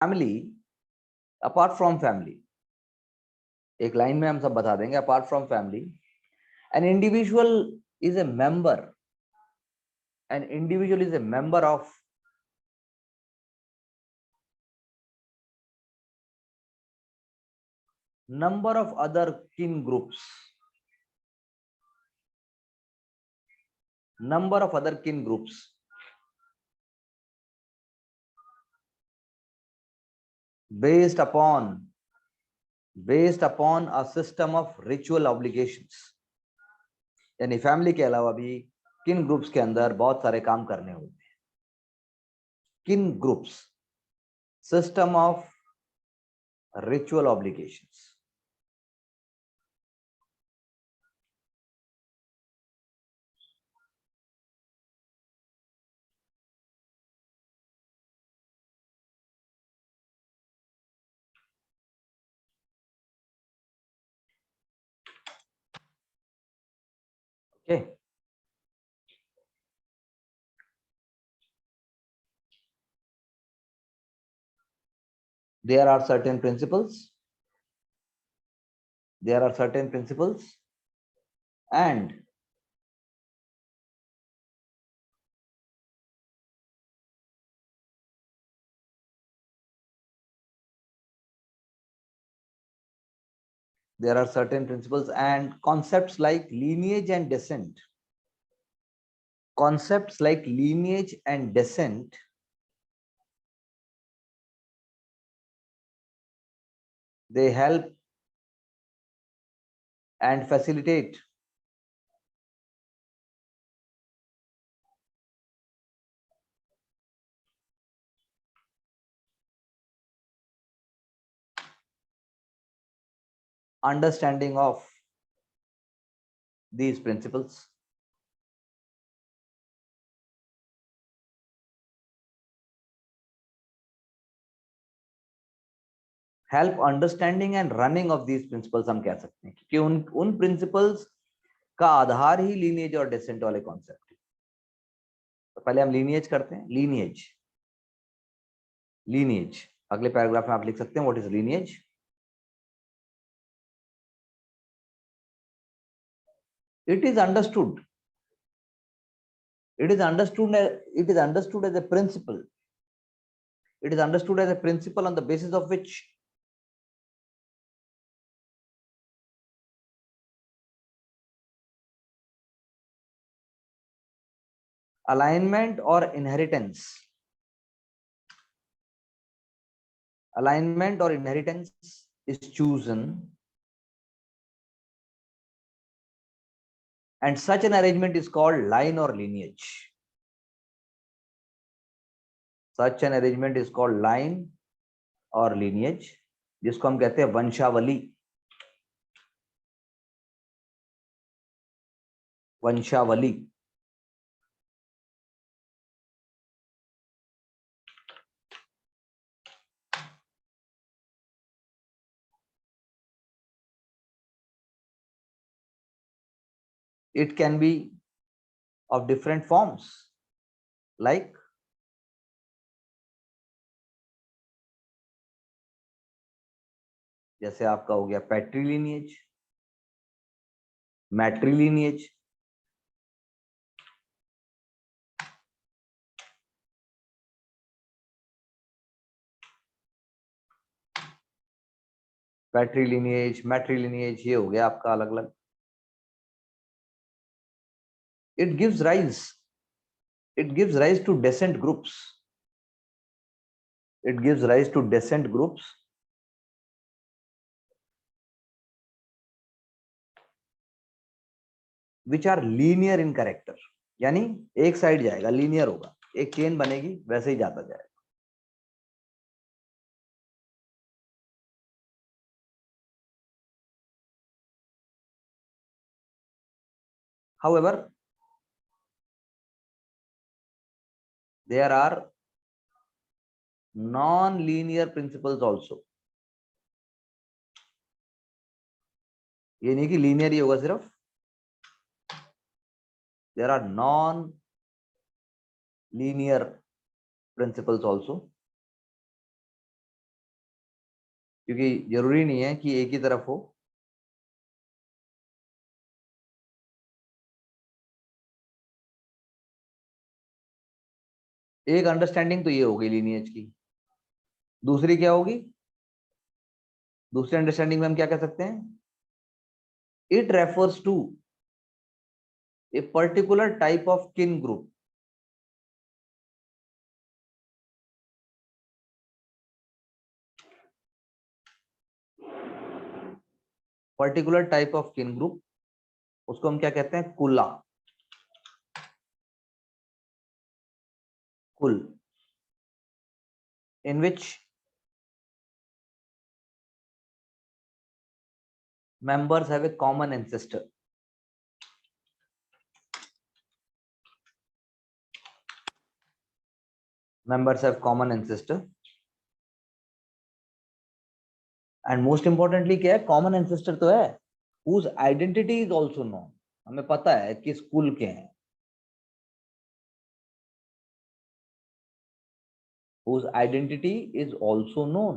Family, apart from family, एक line में हम सब बता देंगे, apart from family an individual is a member, an individual is a member of number of other kin groups, number of other kin groups based upon a system of ritual obligations. यानी family के अलावा भी किन groups के अंदर बहुत सारे काम करने होते हैं. किन groups, system of ritual obligations. Okay. There are certain principles. There are certain principles and there are certain principles and concepts like lineage and descent. Concepts like lineage and descent they help and facilitate understanding of these principles. Help understanding and running of these principles हम कह सकते हैं कि उन principles का आधार ही lineage और descent वाले concept है. तो पहले हम lineage करते हैं. lineage अगले पैराग्राफ में आप लिख सकते हैं what is lineage. It is understood as a principle. It is understood as a principle on the basis of which alignment or inheritance is chosen, and such an arrangement is called line or lineage. Such an arrangement is called line or lineage, जिसको हम कहते हैं वंशावली. वंशावली. It can be of different forms like जैसे आपका हो गया पैट्रीलिनिएज, मैट्रीलिनिएज, पैट्रीलिनिएज, मैट्रीलिनिएज, ये हो गया आपका अलग अलग. It gives rise to descent groups. It gives rise to descent groups which are linear in character. यानी एक साइड जाएगा, लीनियर होगा, एक चेन बनेगी, वैसे ही जाता जाएगा. However, there are non-linear principles also. ये नहीं कि linear ही होगा सिर्फ. There are non-linear principles also. क्योंकि जरूरी नहीं है कि एक ही तरफ हो। एक अंडरस्टैंडिंग तो ये होगी लीनिएज की। दूसरी क्या होगी? दूसरी अंडरस्टैंडिंग में हम क्या कह सकते हैं? It refers to a particular type of kin group. Particular type of kin group, उसको हम क्या कहते हैं? कुला। कुल, इन विच members have a common ancestor. Members have common ancestor. And most importantly क्या है? Common ancestor तो है whose identity is also known. हमें पता है किस कुल के हैं, whose identity is also known.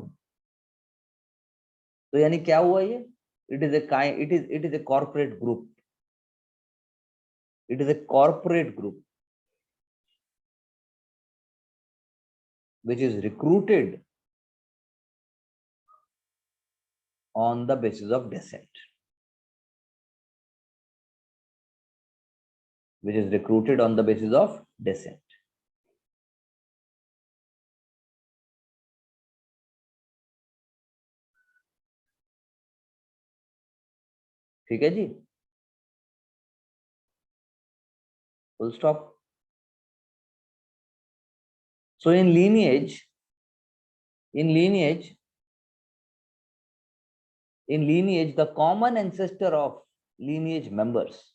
तो यानी क्या हुआ ये? It is a kind, it is a corporate group. It is a corporate group which is recruited on the basis of descent. Which is recruited on the basis of descent. ठीक है जी, full stop. So in lineage, the common ancestor of lineage members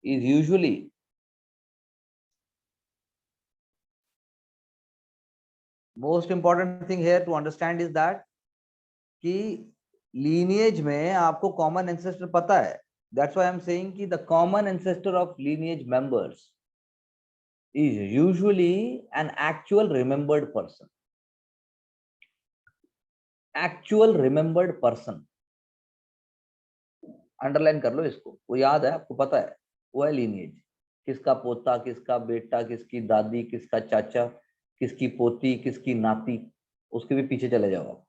is usually most important thing here to understand is that कि lineage में आपको common ancestor पता है. That's why I'm saying कि the common ancestor of lineage members is usually an actual remembered person. Actual remembered person. Underline कर लो इसको, वो याद है, आपको पता है वो है lineage. किसका पोता, किसका बेटा, किसकी दादी, किसका चाचा, किसकी पोती, किसकी नाती, उसके भी पीछे चले जाओ.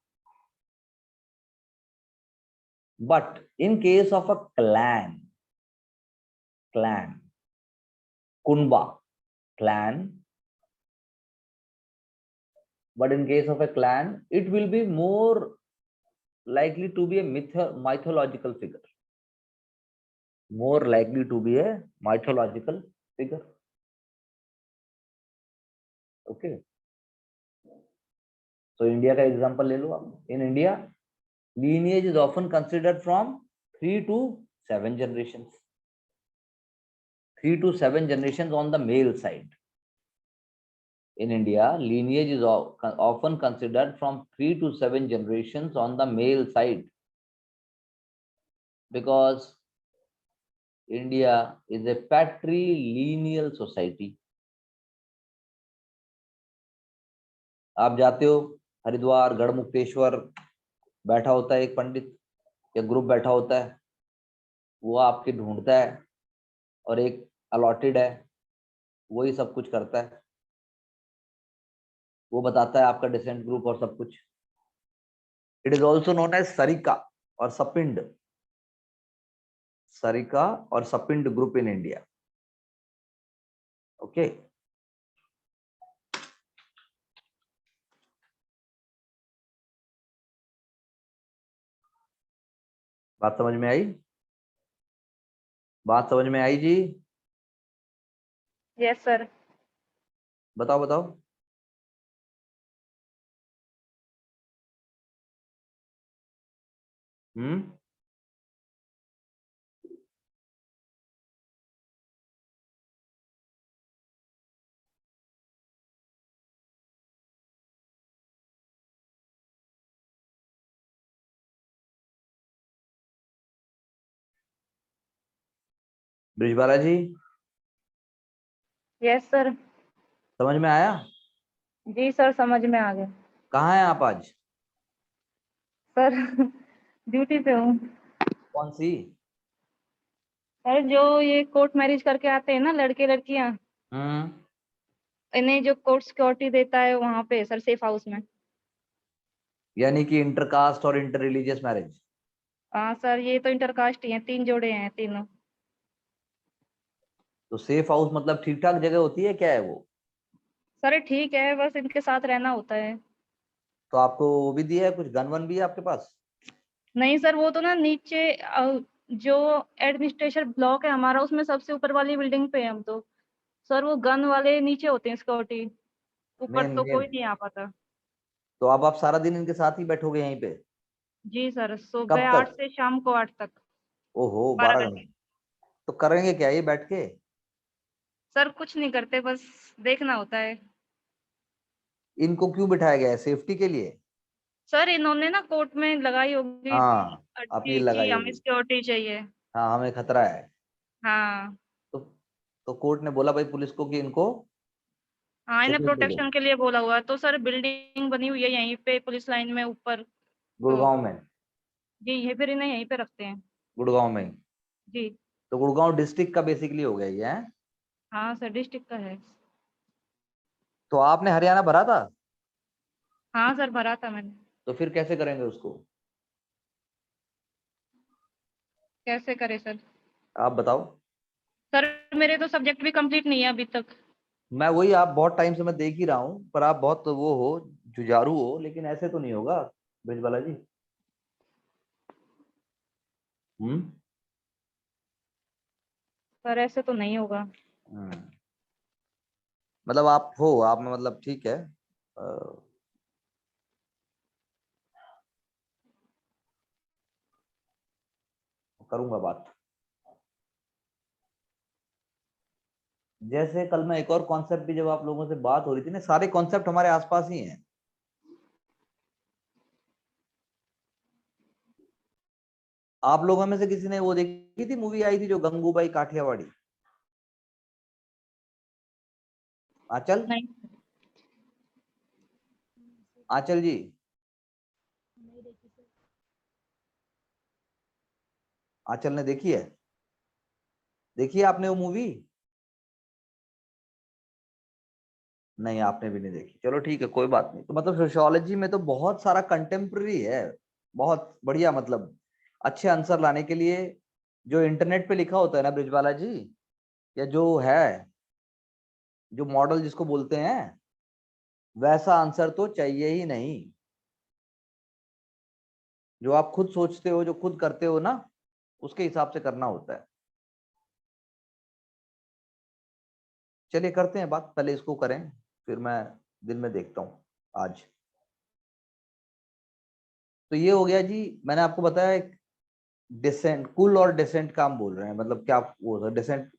But in case of a clan, Kunba, clan, but in case of a clan, it will be more likely to be a mythological figure. More likely to be a mythological figure. Okay. So India का example ले लो आप. In India, lineage is often considered from 3 to 7 generations. 3 to 7 generations on the male side. In India, lineage is often considered from 3 to 7 generations on the male side, because India is a patrilineal society. आप जाते हो हरिद्वार, गढ़मुक्तेश्वर, बैठा होता है एक पंडित या group बैठा होता है, वो आपके ढूंढता है और एक अलॉटेड है, वही सब कुछ करता है, वो बताता है आपका डिसेंट ग्रुप और सब कुछ. It is also known as सरिका और सपिंड. सरिका और सपिंड ग्रुप इन इंडिया. ओके. बात समझ में आई? बात समझ में आई जी? Yes sir. बताओ बताओ. हम्म. ब्रिजबाला जी, यस सर। समझ में आया? जी सर, समझ में आ गया। कहाँ हैं आप आज? सर ड्यूटी पे हूँ। कौन सी? सर जो ये कोर्ट मैरिज करके आते हैं ना लड़के लड़कियां, हम्म। इन्हें जो कोर्ट सिक्योरिटी देता है वहां पे सर, सेफ हाउस में। यानी कि इंटरकास्ट और इंटर रिलीजियस मैरिज। हाँ सर, ये तो इंटरकास्ट ही है, 3 जोड़े हैं तीनों। तो सेफ हाउस मतलब ठीक ठाक जगह होती है, क्या है वो? सर ठीक है, बस इनके साथ रहना होता है। तो आपको वो भी दिया है, कुछ गन वन भी है आपके पास? नहीं सर, वो तो ना नीचे जो एडमिनिस्ट्रेशन ब्लॉक है हमारा, उसमें सबसे ऊपर वाली बिल्डिंग पे है हम तो। सर वो गन वाले नीचे होते हैं सिक्योरिटी, ऊपर मेन तो मेन। कोई नहीं आ पाता। तो अब आप सारा दिन इनके साथ ही बैठोगे यहीं पे? जी सर, कब सुबह 8 तक? से शाम को 8 तक। ओहो, 12 12 घंटे। घंटे। तो करेंगे क्या ये बैठ के? सर कुछ नहीं करते, बस देखना होता है। इनको क्यों बिठाया गया है, सेफ्टी के लिए? सर इन्होंने ना कोर्ट में लगाई होगी हाँ, अपील अर्जी कि लगाई हमें होगी। सिक्योरिटी चाहिए। हाँ, हमें खतरा है। हाँ। तो तो कोर्ट ने बोला भाई पुलिस को कि इनको हाँ, इन्हें सेक्यूरिटी दो। प्रोटेक्शन के लिए बोला हुआ है। तो सर बिल्डिंग बनी हुई है यहीं पे पुलिस लाइन में ऊपर, तो गुड़गांव में? जी ये फिर इन्हें यहीं पे रखते हैं। गुड़गांव में ही? जी। तो गुड़गांव डिस्ट्रिक्ट का बेसिकली हो गया ये है। हाँ सर, डिस्ट्रिक्ट का है। तो आपने हरियाणा भरा था? हाँ सर, भरा था मैंने। तो फिर कैसे करेंगे उसको? कैसे करे सर? आप बताओ। सर मेरे तो सब्जेक्ट भी कंप्लीट नहीं है अभी तक। मैं वही, आप बहुत टाइम से मैं देख ही रहा हूँ, पर आप बहुत वो हो, जुझारू हो, लेकिन ऐसे तो नहीं होगा ब्रिजबाला जी। हम्म। सर ऐसे तो नहीं होगा। हम्म। मतलब आप हो, आप में मतलब ठीक है। करूंगा बात। जैसे कल मैं एक और कॉन्सेप्ट भी, जब आप लोगों से बात हो रही थी ना, सारे कॉन्सेप्ट हमारे आसपास ही हैं। आप लोगों में से किसी ने वो देखी थी, मूवी आई थी जो गंगूबाई काठियावाड़ी? आंचल? नहीं। आंचल जी, आंचल ने देखी है? देखी है आपने वो मूवी? नहीं, आपने भी नहीं देखी, चलो ठीक है, कोई बात नहीं। तो मतलब सोशियोलॉजी में तो बहुत सारा कंटेम्प्रेरी है, बहुत बढ़िया। मतलब अच्छे आंसर लाने के लिए जो इंटरनेट पे लिखा होता है ना ब्रिजवाला जी, या जो है, जो मॉडल जिसको बोलते हैं, वैसा आंसर तो चाहिए ही नहीं। जो आप खुद सोचते हो, जो खुद करते हो ना, उसके हिसाब से करना होता है। चलिए करते हैं बात, पहले इसको करें, फिर मैं दिन में देखता हूँ आज। तो ये हो गया जी। मैंने आपको बताया डिसेंट, कुल और डिसेंट का हम बोल रहे हैं, मतलब क्या वो डिसेंट।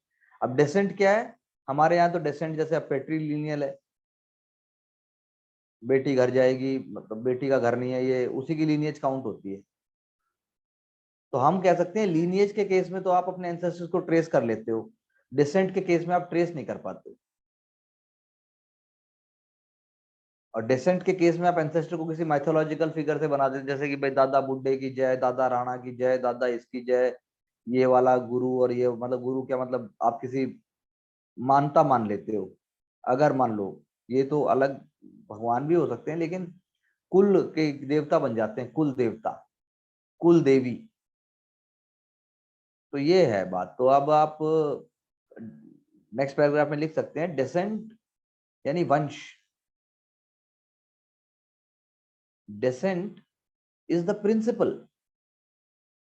अब डिसेंट क्या है? हमारे यहाँ तो डिसेंट जैसे अब पेट्रीलिनियल है, बेटी घर जाएगी, मतलब बेटी का घर नहीं है, ये उसी की लीनिएज काउंट होती है। तो हम कह सकते हैं लीनिएज के केस में तो आप अपने एंसेस्टर्स को ट्रेस कर लेते हो, डिसेंट के केस में आप ट्रेस नहीं कर पाते। और डिसेंट के केस में आप एंसेस्टर को किसी माइथोलॉजिकल फिगर से बना देते, जैसे कि भाई दादा बुड्ढे की जय, दादा राणा की जय, दादा इसकी जय, ये वाला गुरु, और ये मतलब गुरु क्या, मतलब आप किसी मानता मान लेते हो। अगर मान लो, ये तो अलग, भगवान भी हो सकते हैं, लेकिन कुल के देवता बन जाते हैं, कुल देवता, कुल देवी। तो ये है बात। तो अब आप नेक्स्ट पैराग्राफ में लिख सकते हैं डेसेंट यानी वंश। डेसेंट इज द प्रिंसिपल,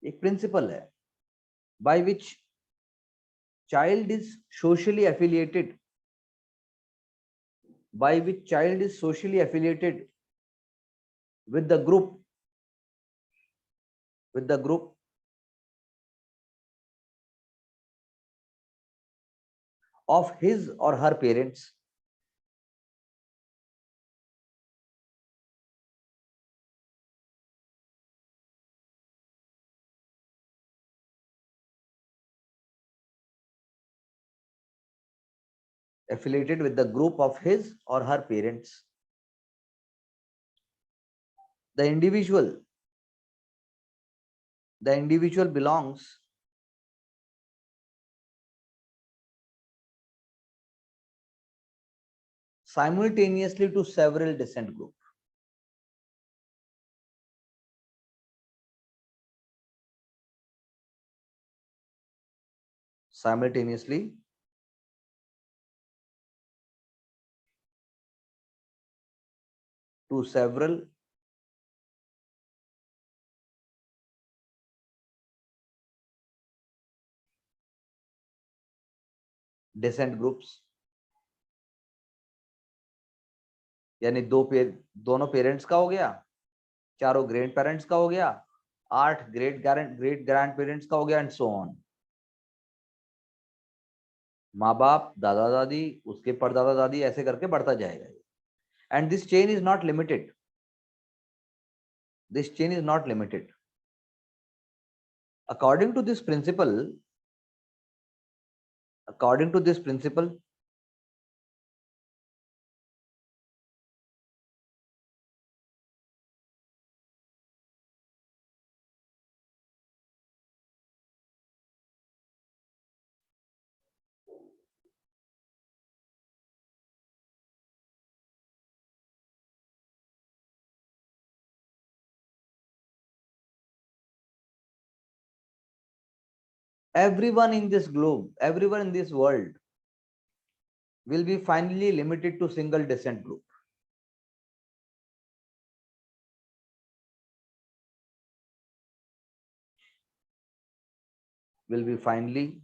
एक प्रिंसिपल है, by which child is socially affiliated, by which child is socially affiliated with the group, with the group of his or her parents, affiliated with the group of his or her parents. The individual belongs simultaneously to several descent groups. Simultaneously to several descent groups. यानी दोनों parents का हो गया, चारों great parents का हो गया, 8 great grand parents का हो गया, एंड सो ऑन. माँ बाप, दादा दादी, उसके परदादा दादी, ऐसे करके बढ़ता जाएगा. And this chain is not limited. This chain is not limited. According to this principle, everyone in this globe, everyone in this world will be finally limited to single descent group. Will be finally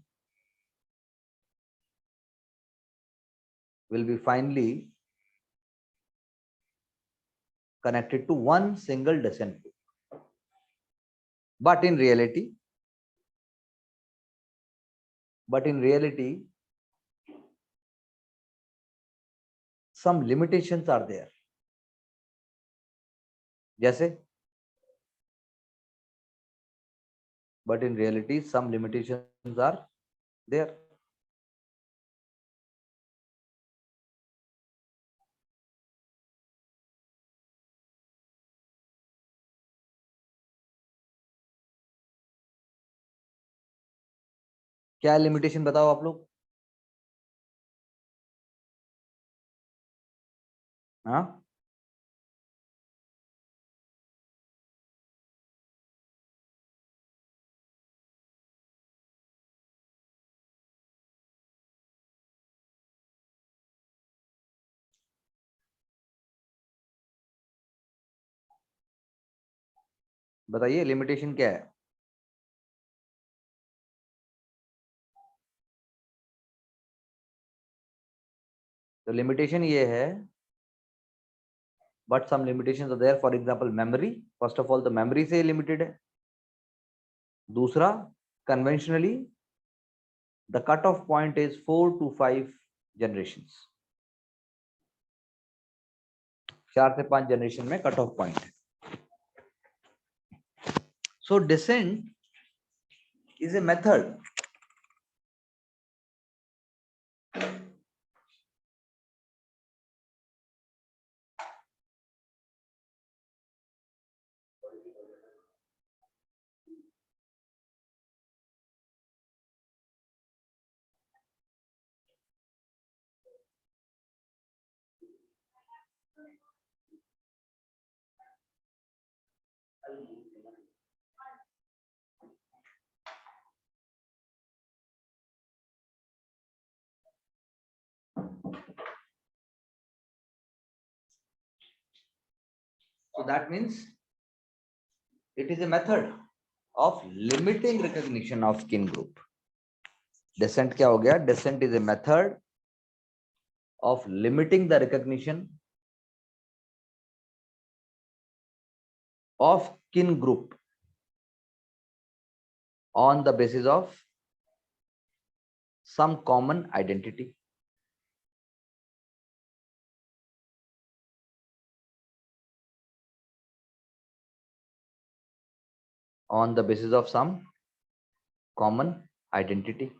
connected to one single descent group. But in reality, some limitations are there. जैसे, but in reality, some limitations are there. क्या limitation बताओ आप लोग? हाँ, बताइए limitation क्या है? तो लिमिटेशन ये है, but some limitations are there. For example, memory. First of all, the memory से limited है. दूसरा, conventionally the cutoff point is 4 to 5 generations. 4 से 5 जनरेशन में कट ऑफ पॉइंट है. So descent is a method So that means it is a method of limiting recognition of kin group. Descent क्या हो गया? Descent is a method of limiting the recognition of kin group on the basis of some common identity. On the basis of some common identity.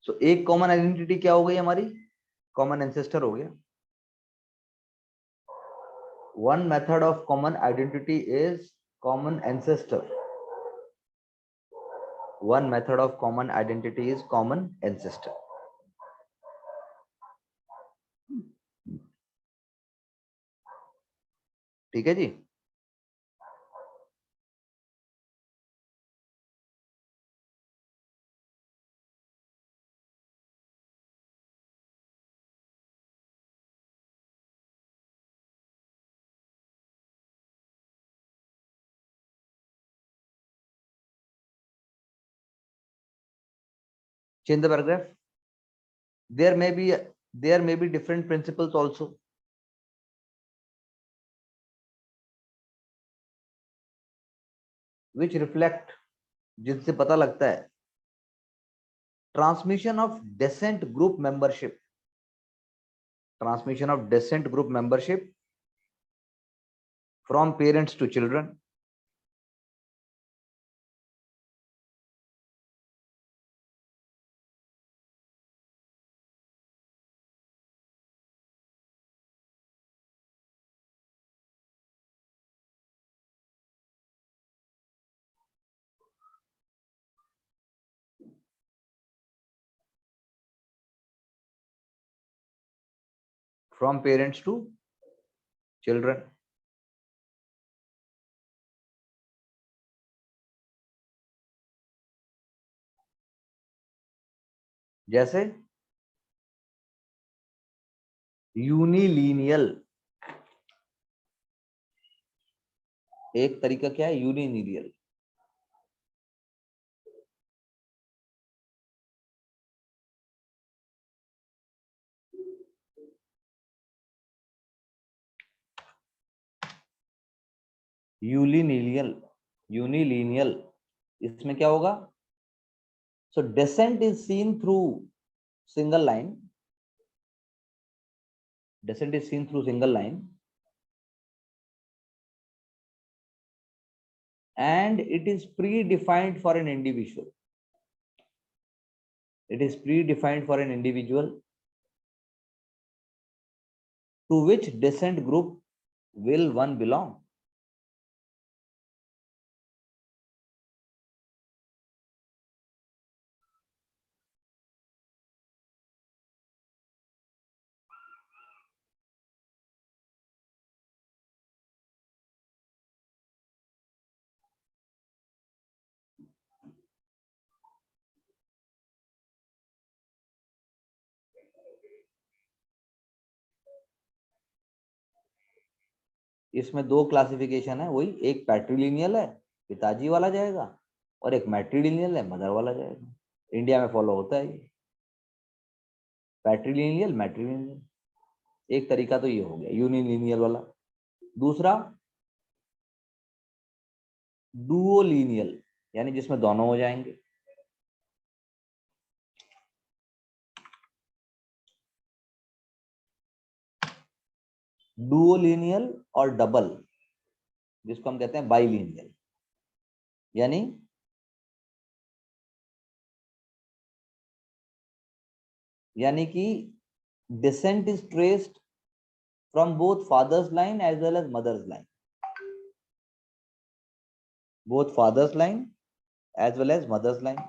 सो एक common identity क्या हो गई हमारी, common ancestor हो गया. One method of common identity is common ancestor. One method of common identity is common ancestor. ठीक है जी. Change the paragraph. There may be different principles also. Which reflect, जिनसे पता लगता है, transmission of descent group membership. Transmission of descent group membership from parents to children. From parents to children. जैसे यूनिलीनियल, एक तरीका क्या है, यूनिलीनियल. यूनिलीनियल, इसमें क्या होगा, so descent is seen through single line. Descent is seen through single line and it is predefined for an individual. It is predefined for an individual to which descent group will one belong. इसमें दो classification है, वही एक पैट्रिलिनियल है, पिताजी वाला जाएगा, और एक मैट्रिलिनियल है, मदर वाला जाएगा. इंडिया में फॉलो होता है ये पैट्रिलिनियल मैट्रिलिनियल. एक तरीका तो ये हो गया यूनिलिनियल वाला. दूसरा डुओलिनियल, यानी जिसमें दोनों हो जाएंगे. डुओलिनियल और डबल, जिसको हम कहते हैं बाइलिनियल, यानी कि descent is traced from both father's line as well as mother's line. Both father's line as well as mother's line.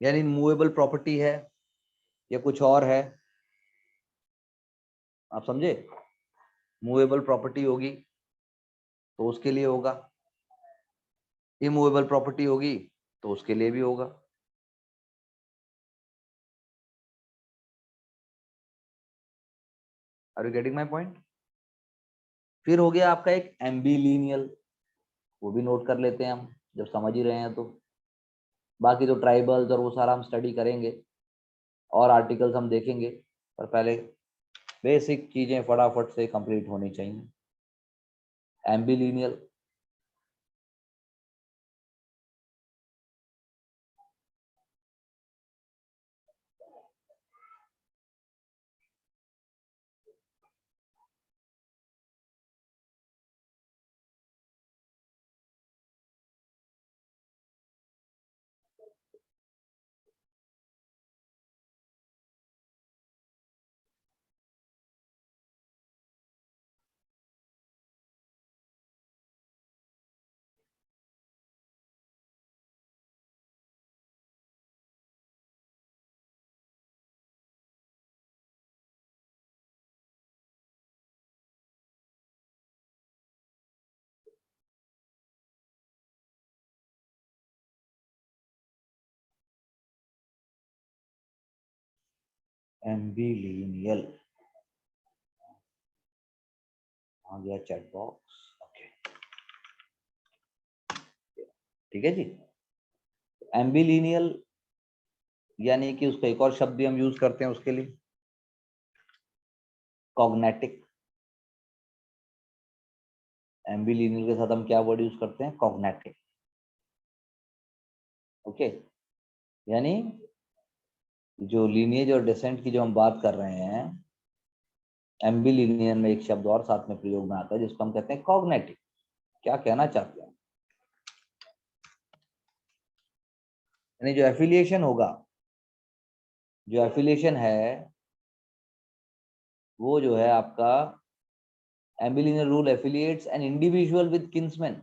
यानी मूवेबल प्रॉपर्टी है या कुछ और है, आप समझे. मूवेबल प्रॉपर्टी होगी तो उसके लिए होगा, इमूवेबल प्रॉपर्टी होगी तो उसके लिए भी होगा. Are you getting my point. फिर हो गया आपका एक एम्बिलिनियल, वो भी नोट कर लेते हैं हम जब समझ ही रहे हैं तो. बाकी तो ट्राइबल्स और वो सारा हम स्टडी करेंगे. और आर्टिकल्स हम देखेंगे, पर पहले बेसिक चीजें फटाफट से कंप्लीट होनी चाहिए। एम्बिलिनियल, एम्बिलिनियल आ गया चैट बॉक्स। ओके, ठीक है जी। एम्बिलिनियल यानी कि उसका एक और शब्द भी हम यूज करते हैं उसके लिए, कॉग्नेटिक। एम्बिलिनियल के साथ हम क्या वर्ड यूज करते हैं? कॉग्नेटिक। ओके, यानी जो लीनिएज और डिसेंट की जो हम बात कर रहे हैं, एम्बिलिनियल में एक शब्द और साथ में प्रयोग में आता है जिसको हम कहते हैं कॉग्नेटिक। क्या कहना चाहते हैं? यानी जो एफिलिएशन होगा, जो एफिलिएशन है वो जो है आपका ambilineal rule affiliates an individual with kinsman,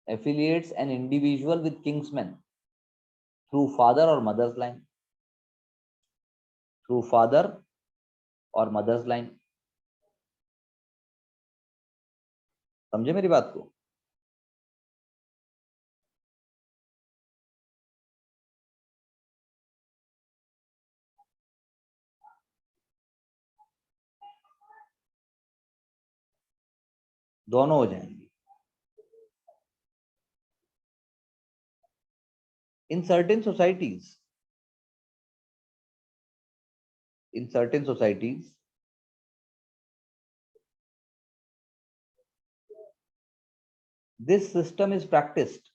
affiliates an individual with kinsman through father or mother's line, through father or mother's line। समझे मेरी बात को? दोनों हो जाएंगे। in certain societies, in certain societies this system is practiced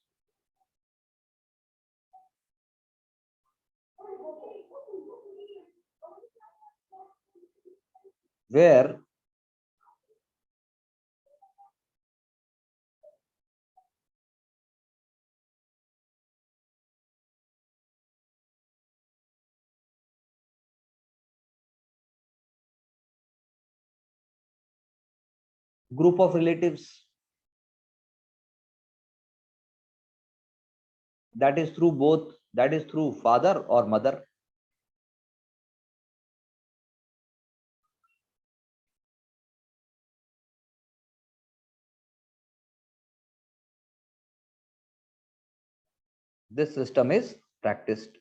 where group of relatives, that is through both, that is through father or mother, this system is practiced।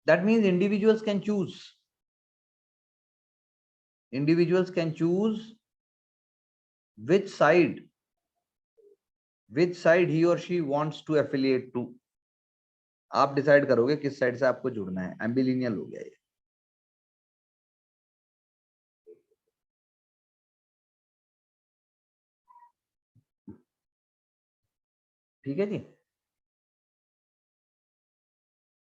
that means individuals can choose, individuals can choose which side he or she wants to affiliate to। आप decide करोगे किस side से आपको जुड़ना है। एम्बिलिनियल हो गया ये। ठीक है जी।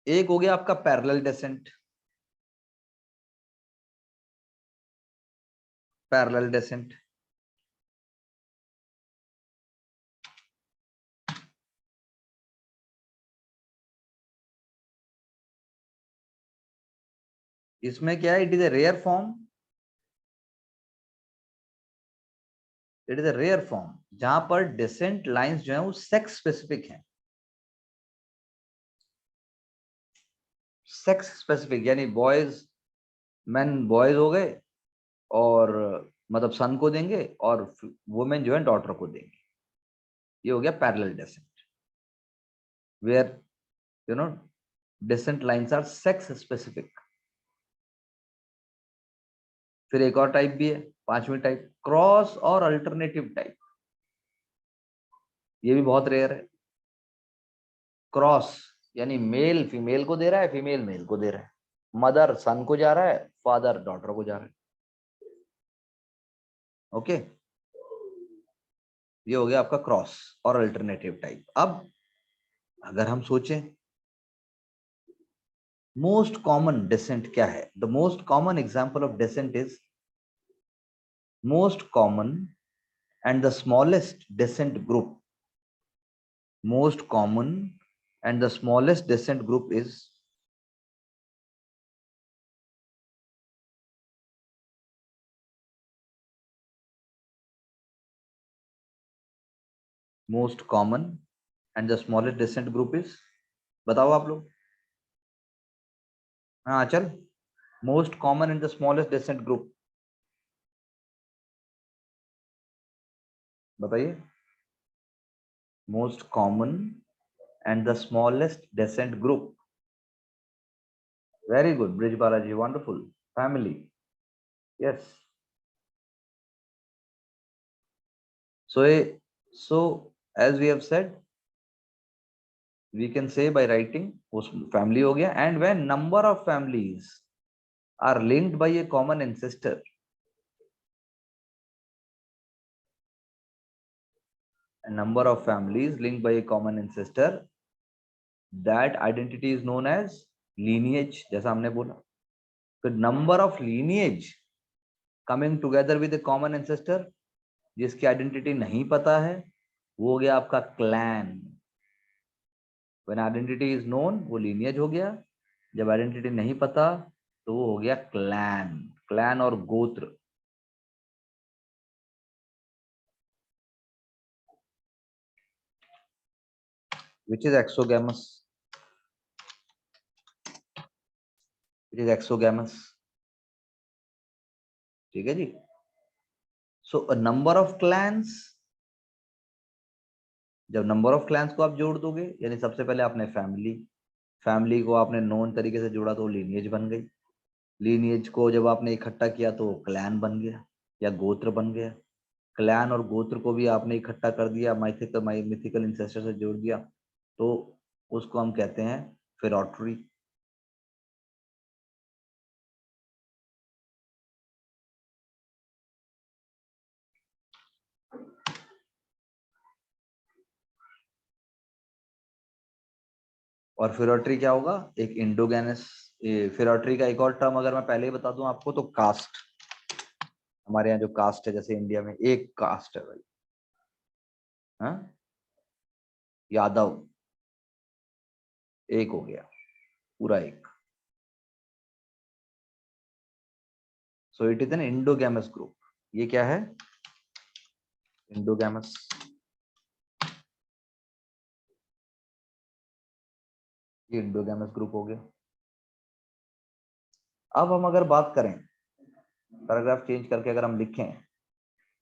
एक हो गया आपका पैरेलल डेसेंट, पैरेलल डेसेंट इसमें क्या है? It is a rare form, it is a rare form जहां पर डेसेंट लाइंस जो है वो सेक्स स्पेसिफिक हैं। सेक्स स्पेसिफिक यानी बॉयज, मैन बॉयज हो गए और मतलब सन को देंगे और वुमेन जो है डॉटर को देंगे। ये हो गया parallel descent, where you know descent lines are sex specific. फिर एक और टाइप भी है, पांचवी टाइप, क्रॉस और अल्टरनेटिव टाइप। ये भी बहुत रेयर है। क्रॉस यानी मेल फीमेल को दे रहा है, फीमेल मेल को दे रहा है, मदर सन को जा रहा है, फादर डॉटर को जा रहा है। ओके, ये हो गया आपका क्रॉस और अल्टरनेटिव टाइप। अब अगर हम सोचें मोस्ट कॉमन डिसेंट क्या है, the most common example of descent is most common and the smallest descent group. Most common and the smallest descent group is most common and the smallest descent group is, बताओ आप लोग। हाँ चल, most common and the smallest descent group बताइए। most common and the smallest descent group. Very good, Brij Balaji, wonderful. Family, yes. So as we have said, we can say by writing उस family हो गया, and when number of families are linked by a common ancestor, a number of families linked by a common ancestor, that identity is known as lineage, जैसा हमने बोला। फिर number of lineage coming together with a common ancestor, जिसकी identity नहीं पता है, वो हो गया आपका clan. When identity is known, वो lineage हो गया। जब आइडेंटिटी नहीं पता तो वो हो गया क्लैन। क्लैन और गोत्र। Which is exogamous? It is exogamous. ठीक है जी। So a number of clans, जब नंबर ऑफ क्लैंस को आप जोड़ दोगे, यानी सबसे पहले आपने फैमिली को आपने नोन तरीके से जोड़ा तो लीनिएज बन गई। लीनिएज को जब आपने इकट्ठा किया तो क्लैन बन गया या गोत्र बन गया। क्लैन और गोत्र को भी आपने इकट्ठा कर दिया, मिथिकल इंसेस्टर से जोड़ दिया, तो उसको हम कहते हैं फेरोटरी। और फेरोटरी क्या होगा? एक इंडोगेनस। फेरोटरी का एक और टर्म अगर मैं पहले ही बता दूं आपको तो कास्ट। हमारे यहाँ जो कास्ट है, जैसे इंडिया में एक कास्ट है भाई, हाँ, यादव एक हो गया, पूरा एक। So it is an endogamous group. ये क्या है? इंडोगैमस। ये इंडोगैमस ग्रुप हो गया। अब हम अगर बात करें, पैराग्राफ चेंज करके अगर हम लिखें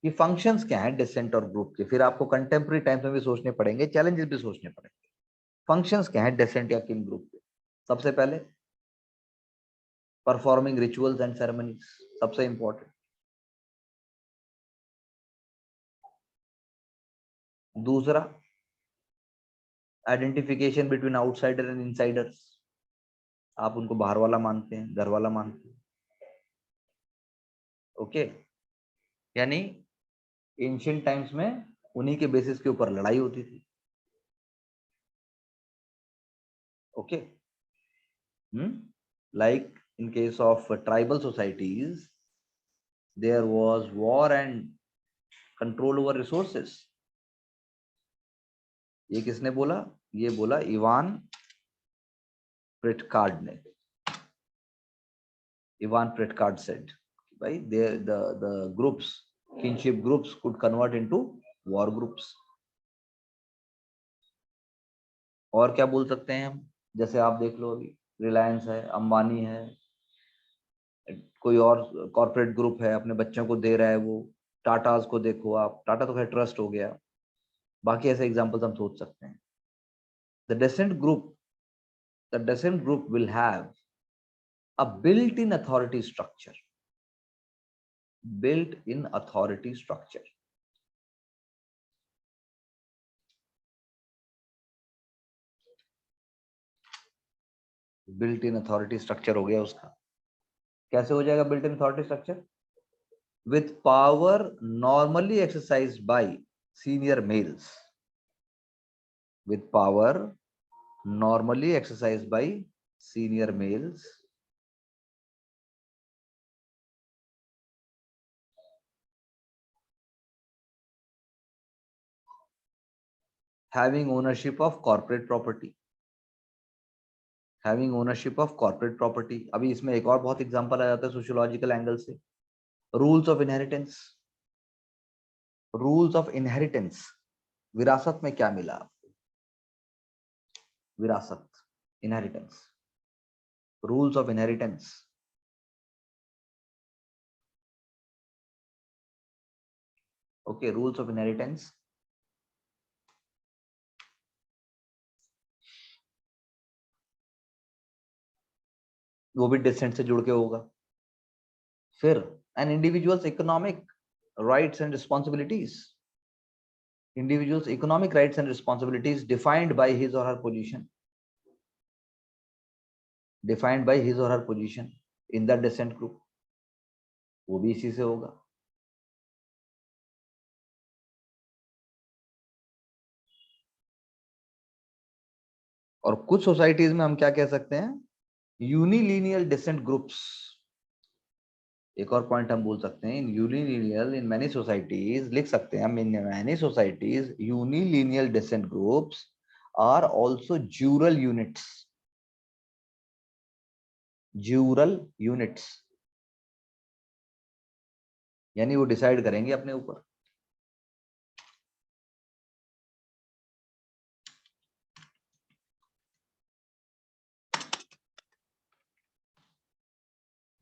कि फंक्शंस क्या हैं डिसेंट और ग्रुप के, फिर आपको कंटेम्प्रेरी टाइम्स में भी सोचने पड़ेंगे, चैलेंजेस भी सोचने पड़ेंगे। फंक्शंस क्या हैं डिसेंट या किन ग्रुप के? सबसे पहले परफॉर्मिंग रिचुअल्स एंड सेरेमनीज, सबसे इंपॉर्टेंट। दूसरा, identification between outsider and Insiders. आप उनको बाहर वाला मानते हैं, घर वाला मानते हैं। ओके, यानी एंशिएंट टाइम्स में उन्हीं के बेसिस के ऊपर लड़ाई होती थी। Okay, like in case of tribal societies, there was war and control over resources. ये किसने बोला? ये बोला इवान प्रिटकार्ड ने। इवान प्रिटकार्ड said, भाई the groups, kinship groups could convert into war groups. और क्या बोल सकते हैं हम? जैसे आप देख लो, अभी रिलायंस है, अंबानी है, कोई और कॉर्पोरेट ग्रुप है, अपने बच्चों को दे रहा है वो। टाटाज को देखो आप, टाटा तो खैर ट्रस्ट हो गया, बाकी ऐसे एग्जांपल्स हम सोच सकते हैं। The descent group the descent group will have a built-in authority structure. Built-in authority structure. Built-in authority structure हो गया उसका. कैसे हो जाएगा built-in authority structure? With power normally exercised by senior males. With power normally exercised by senior males having ownership of corporate property. Having ownership of corporate property. अभी इसमें एक और बहुत एग्जांपल आ जाता है सोशियोलॉजिकल एंगल से. Rules of inheritance. Rules of inheritance. विरासत में क्या मिला आपको? विरासत, inheritance. Rules of inheritance. Okay, rules of inheritance. वो भी डिसेंट से जुड़ के होगा. फिर an individual's economic rights and responsibilities. Individual's economic rights and responsibilities defined by his or her position. Defined by his or her position in the descent group. वो भी इसी से होगा. और कुछ सोसाइटीज में हम क्या कह सकते हैं? यूनिलीनियल डिसेंट ग्रुप्स. एक और पॉइंट हम बोल सकते हैं, इन यूनिलीनियल इन मैनी सोसाइटीज लिख सकते हैं हम, in many societies unilineal descent groups are also jural units. Jural units यानी वो डिसाइड करेंगे अपने ऊपर.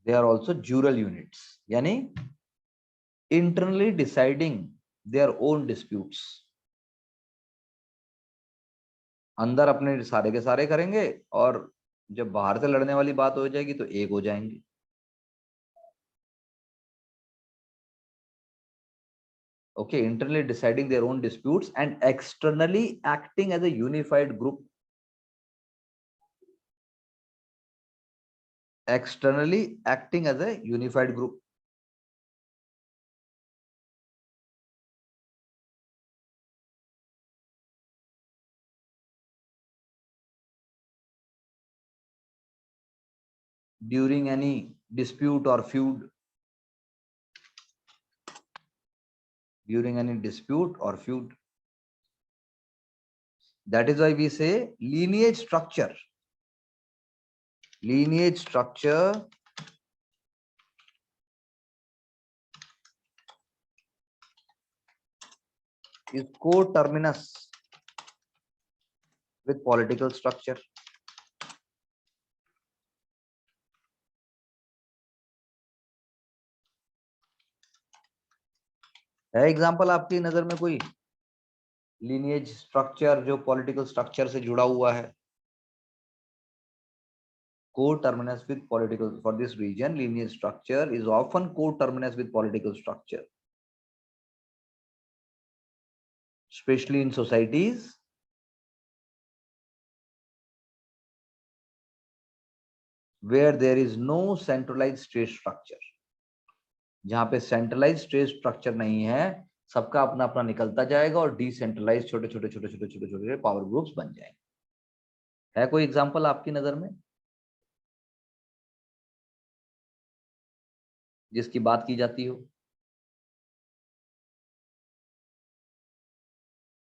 They are also jural units, यानी internally deciding their own disputes. अंदर अपने सारे के सारे करेंगे और जब बाहर से लड़ने वाली बात हो जाएगी तो एक हो जाएंगे. Okay, internally deciding their own disputes and externally acting as a unified group. Externally acting as a unified group. During any dispute or feud. During any dispute or feud. That is why we say lineage structure. Lineage structure is coterminous with political structure. है example आपकी नजर में कोई lineage structure जो political structure से जुड़ा हुआ है? Coterminous with political. For this region, lineage structure is often coterminous with political structure, especially in societies where there is no centralized state structure. जहां पे centralized state structure नहीं है, सबका अपना अपना निकलता जाएगा और decentralized छोटे छोटे छोटे छोटे छोटे छोटे पावर ग्रुप्स बन जाएंगे. है कोई एग्जांपल आपकी नजर में जिसकी बात की जाती हो?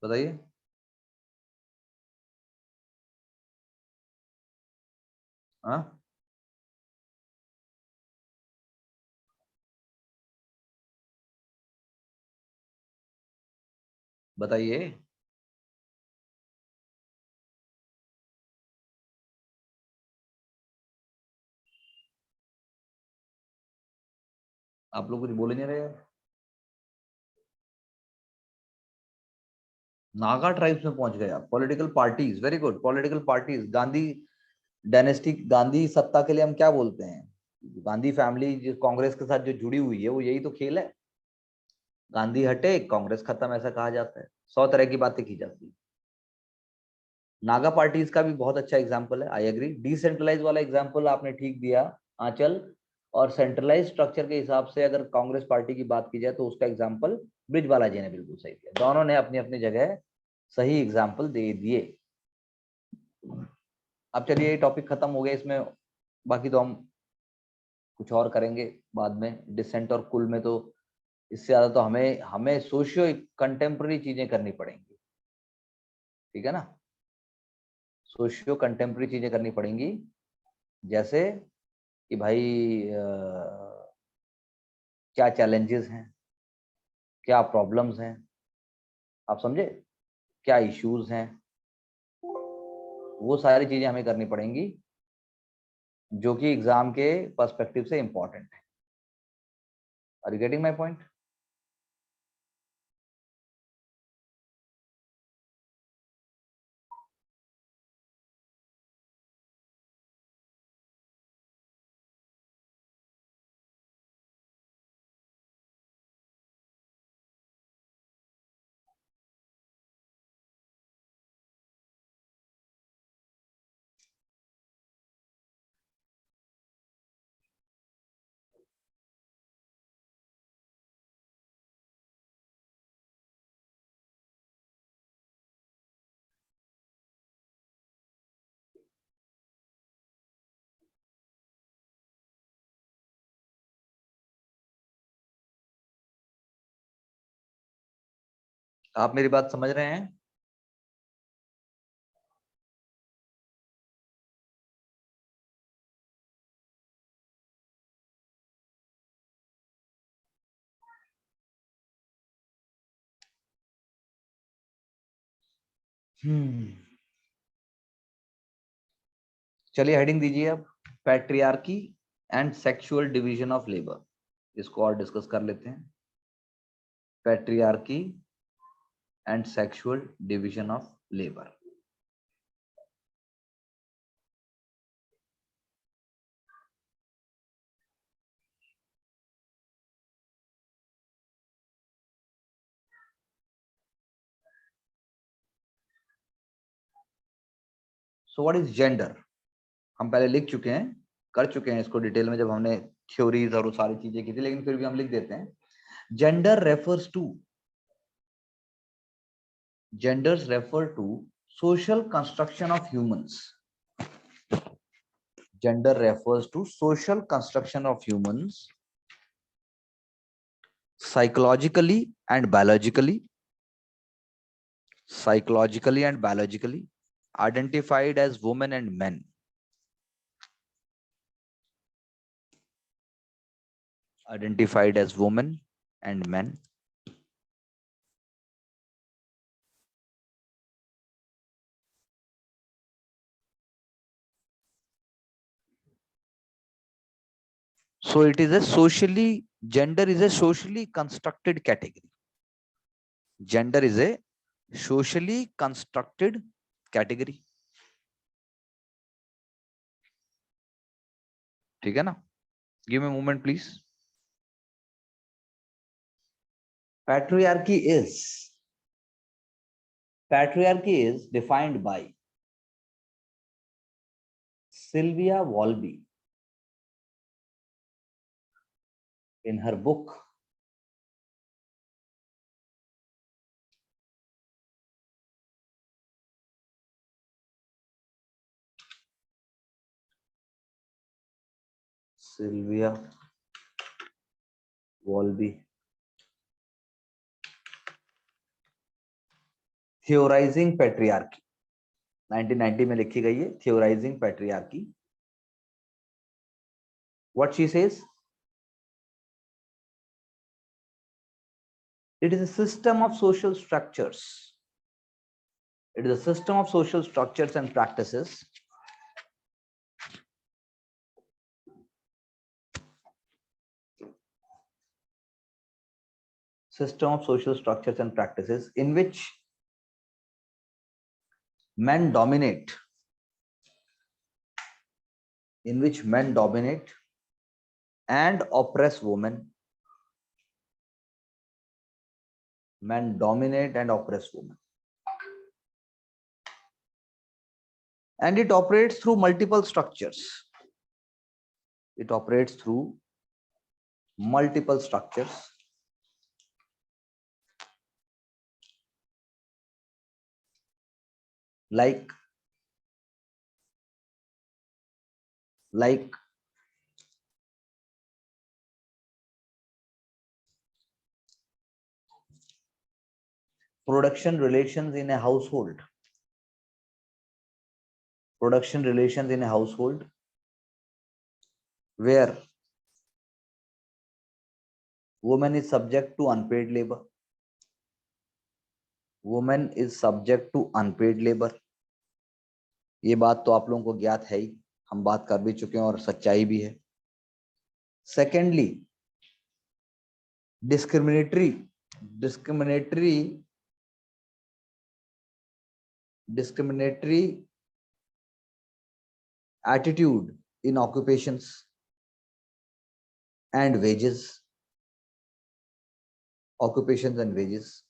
बताइए. हाँ, बताइए. आप लोग कुछ बोल नहीं रहे यार. नागा ट्राइब्स में पहुंच गए आप. Political parties, very good. Political parties, Gandhi dynasty, Gandhi सत्ता के लिए हम क्या बोलते हैं? गांधी फैमिली जो कांग्रेस के साथ जो जुड़ी हुई है, वो यही तो खेल है। गांधी हटे, कांग्रेस खत्म, ऐसा कहा जाता है। 100 तरह की बातें की जाती है। नागा पार्टीज का भी बहुत अच्छा एग्जाम्पल है, आई एग्री। डिसेंट्रलाइज वाला एग्जाम्पल आपने ठीक दिया आंचल। और सेंट्रलाइज स्ट्रक्चर के हिसाब से अगर कांग्रेस पार्टी की बात की जाए तो उसका एग्जाम्पल ब्रिजवाला जी ने बिल्कुल सही दिया। दोनों ने अपनी अपनी जगह सही एग्जाम्पल दे दिए। अब चलिए, ये टॉपिक खत्म हो गया, इसमें बाकी तो हम कुछ और करेंगे बाद में। डिसेंट और कुल में तो इससे ज्यादा तो हमें हमें सोशियो कंटेम्प्रेरी चीजें करनी पड़ेंगी, ठीक है ना। सोशियो कंटेम्प्रेरी चीजें करनी पड़ेंगी, जैसे कि भाई क्या चैलेंजेस हैं, क्या प्रॉब्लम्स हैं, आप समझे, क्या इश्यूज हैं, वो सारी चीजें हमें करनी पड़ेंगी जो कि एग्जाम के पर्सपेक्टिव से इंपॉर्टेंट है। Are you getting my point? आप मेरी बात समझ रहे हैं? चलिए हेडिंग दीजिए अब, patriarchy and sexual division of labour. इसको और डिस्कस कर लेते हैं। Patriarchy and sexual division of labour. So what is gender? हम पहले लिख चुके हैं, कर चुके हैं इसको डिटेल में जब हमने थ्योरीज और वो सारी चीजें की थी, लेकिन फिर भी हम लिख देते हैं। Gender refers to, genders refer to social construction of humans. Gender refers to social construction of humans psychologically and biologically, identified as women and men. Identified as women and men. So it is a socially, gender is a socially constructed category. Gender is a socially constructed category. ठीक है ना? Give me a moment, please. Patriarchy is defined by Sylvia Walby in her book Sylvia Walby Theorizing Patriarchy 1990 में लिखी गई है, Theorizing Patriarchy. What she says? It is a system of social structures. It is a system of social structures and practices in which men dominate in which men dominate and oppress women. Men dominate and oppress women. And it operates through multiple structures. It operates through multiple structures. Like production relations in a household. Production relations in a household where woman is subject to unpaid labor. Woman is subject to unpaid labor. ये बात तो आप लोगों को ज्ञात है ही, हम बात कर भी चुके हैं और सच्चाई भी है. Secondly, discriminatory attitude in occupations and wages. Occupations and wages.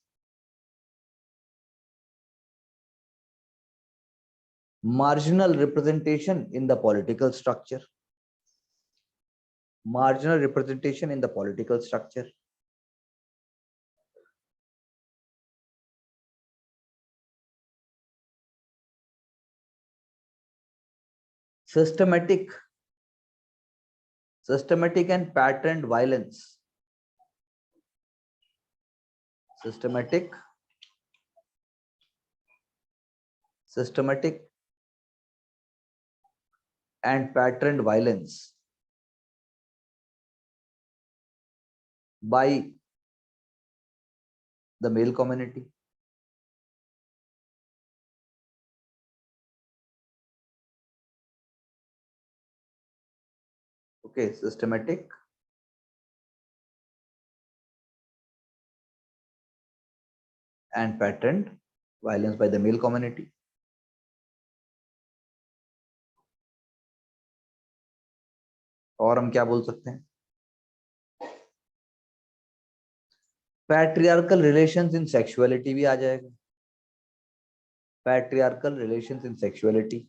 Marginal representation in the political structure. Marginal representation in the political structure. Systematic and patterned violence. Systematic and patterned violence by the male community. Okay, systematic and patterned violence by the male community. और हम क्या बोल सकते हैं? Patriarchal relations in sexuality भी आ जाएगा. Patriarchal relations in sexuality.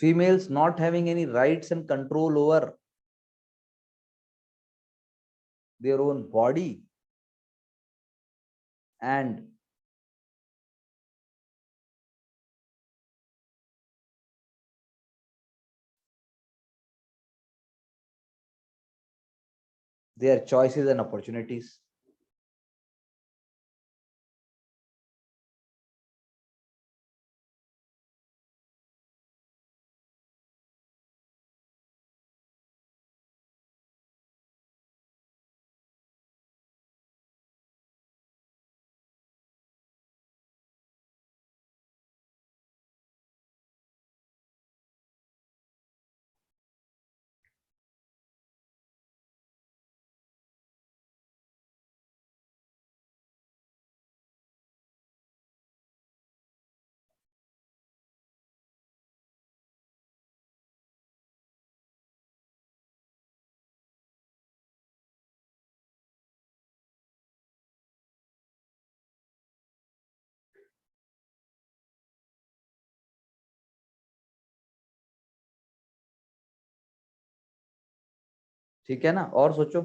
Females not having any rights and control over their own body and their choices and opportunities. ठीक है ना? और सोचो.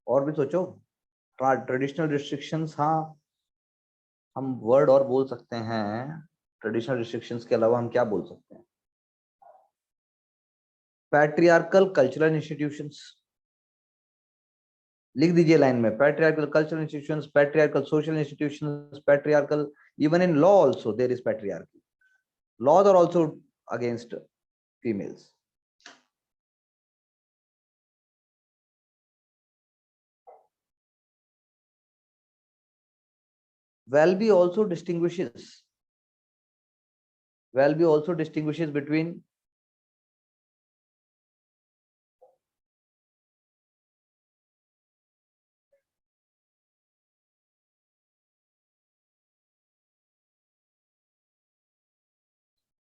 और भी सोचो। ट्रेडिशनल रिस्ट्रिक्शंस, हाँ हम वर्ड और बोल सकते हैं। ट्रेडिशनल रिस्ट्रिक्शंस के अलावा हम क्या बोल सकते हैं? पैट्रियार्कल कल्चरल इंस्टीट्यूशंस, लिख दीजिए लाइन में, patriarchal cultural institutions, patriarchal social institutions, patriarchal, even in law also there is patriarchy. Laws are also against females. Welby also distinguishes between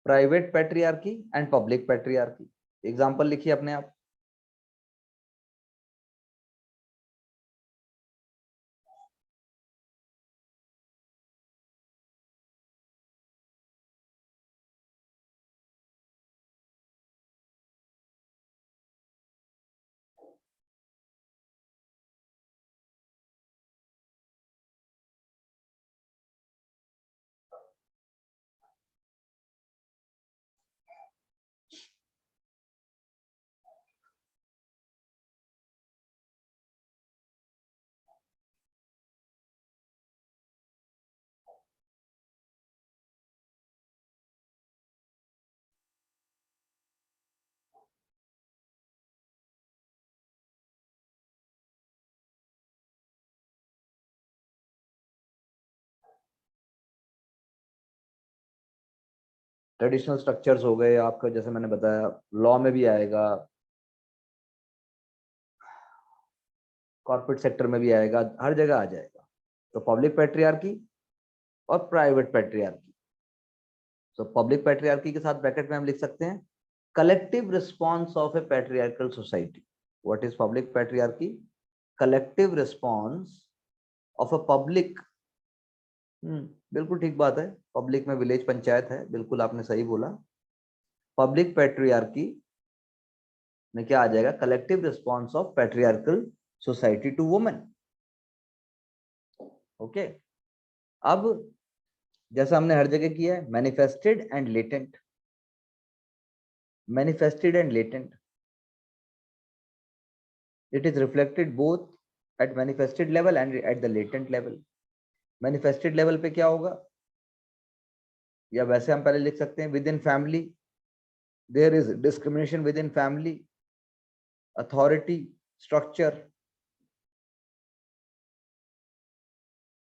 private patriarchy and public patriarchy. Example लिखिए अपने आप. Traditional structures हो गए आपका, जैसे मैंने बताया, law में भी आएगा, कॉर्पोरेट सेक्टर में भी आएगा, हर जगह आ जाएगा. तो पब्लिक पैट्रियार्की और प्राइवेट पैट्रियार्की. तो पब्लिक पैट्रियार्की के साथ ब्रैकेट में हम लिख सकते हैं collective response of A patriarchal society. What is public patriarchy? Collective response of a public. बिल्कुल ठीक बात है. पब्लिक में विलेज पंचायत है, बिल्कुल आपने सही बोला. पब्लिक पैट्रियार्की में क्या आ जाएगा? Collective response of patriarchal society to women. Okay. अब जैसा हमने हर जगह किया है, manifested and latent. Manifested and latent, it is reflected both at manifested level and at the latent level. Manifested level पे क्या होगा? या वैसे हम पहले लिख सकते हैं within family there is discrimination, within family, authority, structure,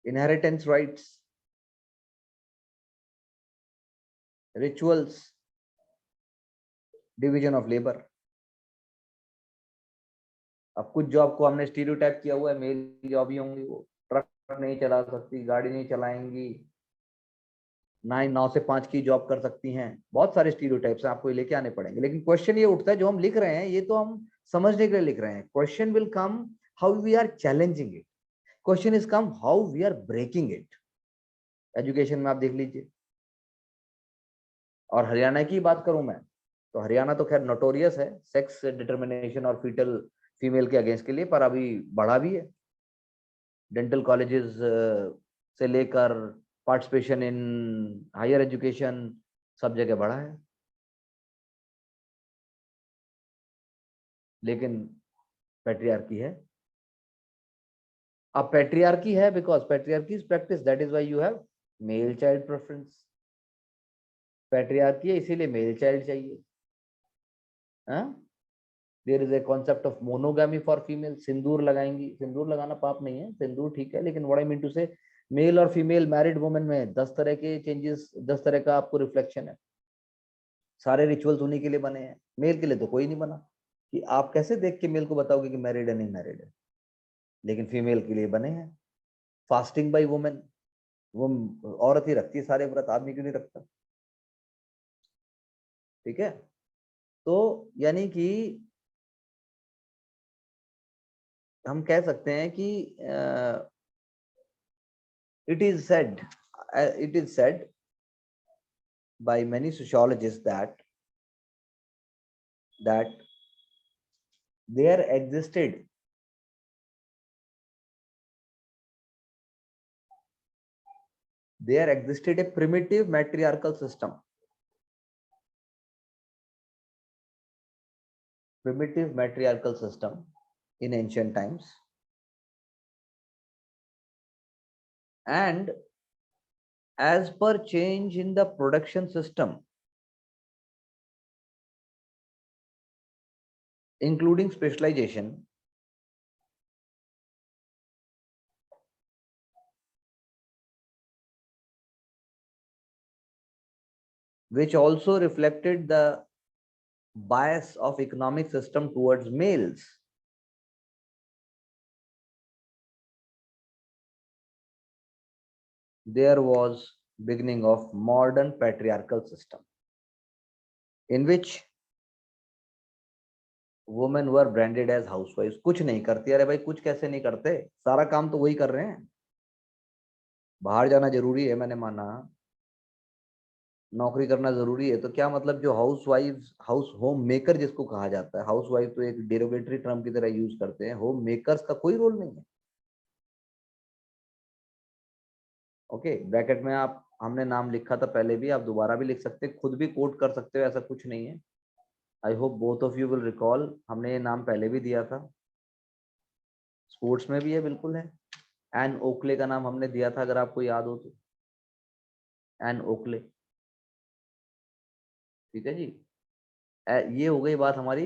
inheritance rights, rituals, division of labour. अब कुछ जॉब को हमने स्टीरियोटाइप किया हुआ है, मेल जॉब ही होंगी, वो ट्रक नहीं चला सकती, गाड़ी नहीं चलाएंगी, 9 से 5 की जॉब कर सकती हैं. बहुत सारे स्टीरियोटाइप्स हैं, आपको ये लेके आने पड़ेंगे. लेकिन क्वेश्चन ये उठता है, जो हम लिख रहे हैं ये तो हम समझने के लिए लिख रहे हैं. Question will come how we are challenging it. Question is come how we are breaking it. Education में आप देख लीजिए. और हरियाणा की बात करूं मैं, तो हरियाणा तो खैर नोटोरियस है सेक्स डिटर्मिनेशन और फीटल फीमेल के अगेंस्ट के लिए, पर अभी बढ़ा भी है. डेंटल कॉलेजेस से लेकर पार्टिसिपेशन इन हायर एजुकेशन, सब जगह बढ़ा है. लेकिन पैट्रियार्की है. अब पैट्रियार्की है because patriarchy is practice, that is why you have male child preference. Patriarchy है इसीलिए मेल चाइल्ड चाहिए. There is a concept of monogamy for female. Sindoor लगाएंगी, सिंदूर लगाना पाप नहीं है, सिंदूर ठीक है, लेकिन what I mean to say male और फीमेल मैरिड वुमेन में 10 तरह के चेंजेस, 10 तरह का आपको रिफ्लेक्शन है. सारे रिचुअल्स उन्हीं के लिए बने हैं, मेल के लिए तो कोई नहीं बना. कि आप कैसे देख के मेल को बताओगे कि मैरिड है नहीं मैरिड है, लेकिन फीमेल के लिए बने हैं. फास्टिंग बाय वुमेन, वो औरत ही रखती है सारे व्रत, आदमी क्यों नहीं रखता? ठीक है. तो यानी कि हम कह सकते हैं कि it is said by many sociologists that there existed there existed a primitive matriarchal system. Primitive matriarchal system in ancient times, and as per change in the production system, including specialization, which also reflected the bias of economic system towards males. There was beginning of modern patriarchal system in which women were branded as housewives. कुछ नहीं करती, अरे भाई कुछ कैसे नहीं करते, सारा काम तो वही कर रहे हैं। बाहर जाना जरूरी है, मैंने माना नौकरी करना जरूरी है, तो क्या मतलब जो house wife, house home maker जिसको कहा जाता है, हाउस वाइफ तो एक डेरोगेटरी टर्म की तरह यूज करते हैं, होम मेकर्स का कोई रोल नहीं है। ओके, ब्रैकेट में आप, हमने नाम लिखा था पहले भी, आप दोबारा भी लिख सकते हैं, खुद भी कोट कर सकते हो, ऐसा कुछ नहीं है। I hope both of you will recall, हमने ये नाम पहले भी दिया था, स्पोर्ट्स में भी है, बिल्कुल है। एन ओकले का नाम हमने दिया था, अगर आपको याद हो तो, एन ओकले। ठीक है जी, ये हो गई बात हमारी,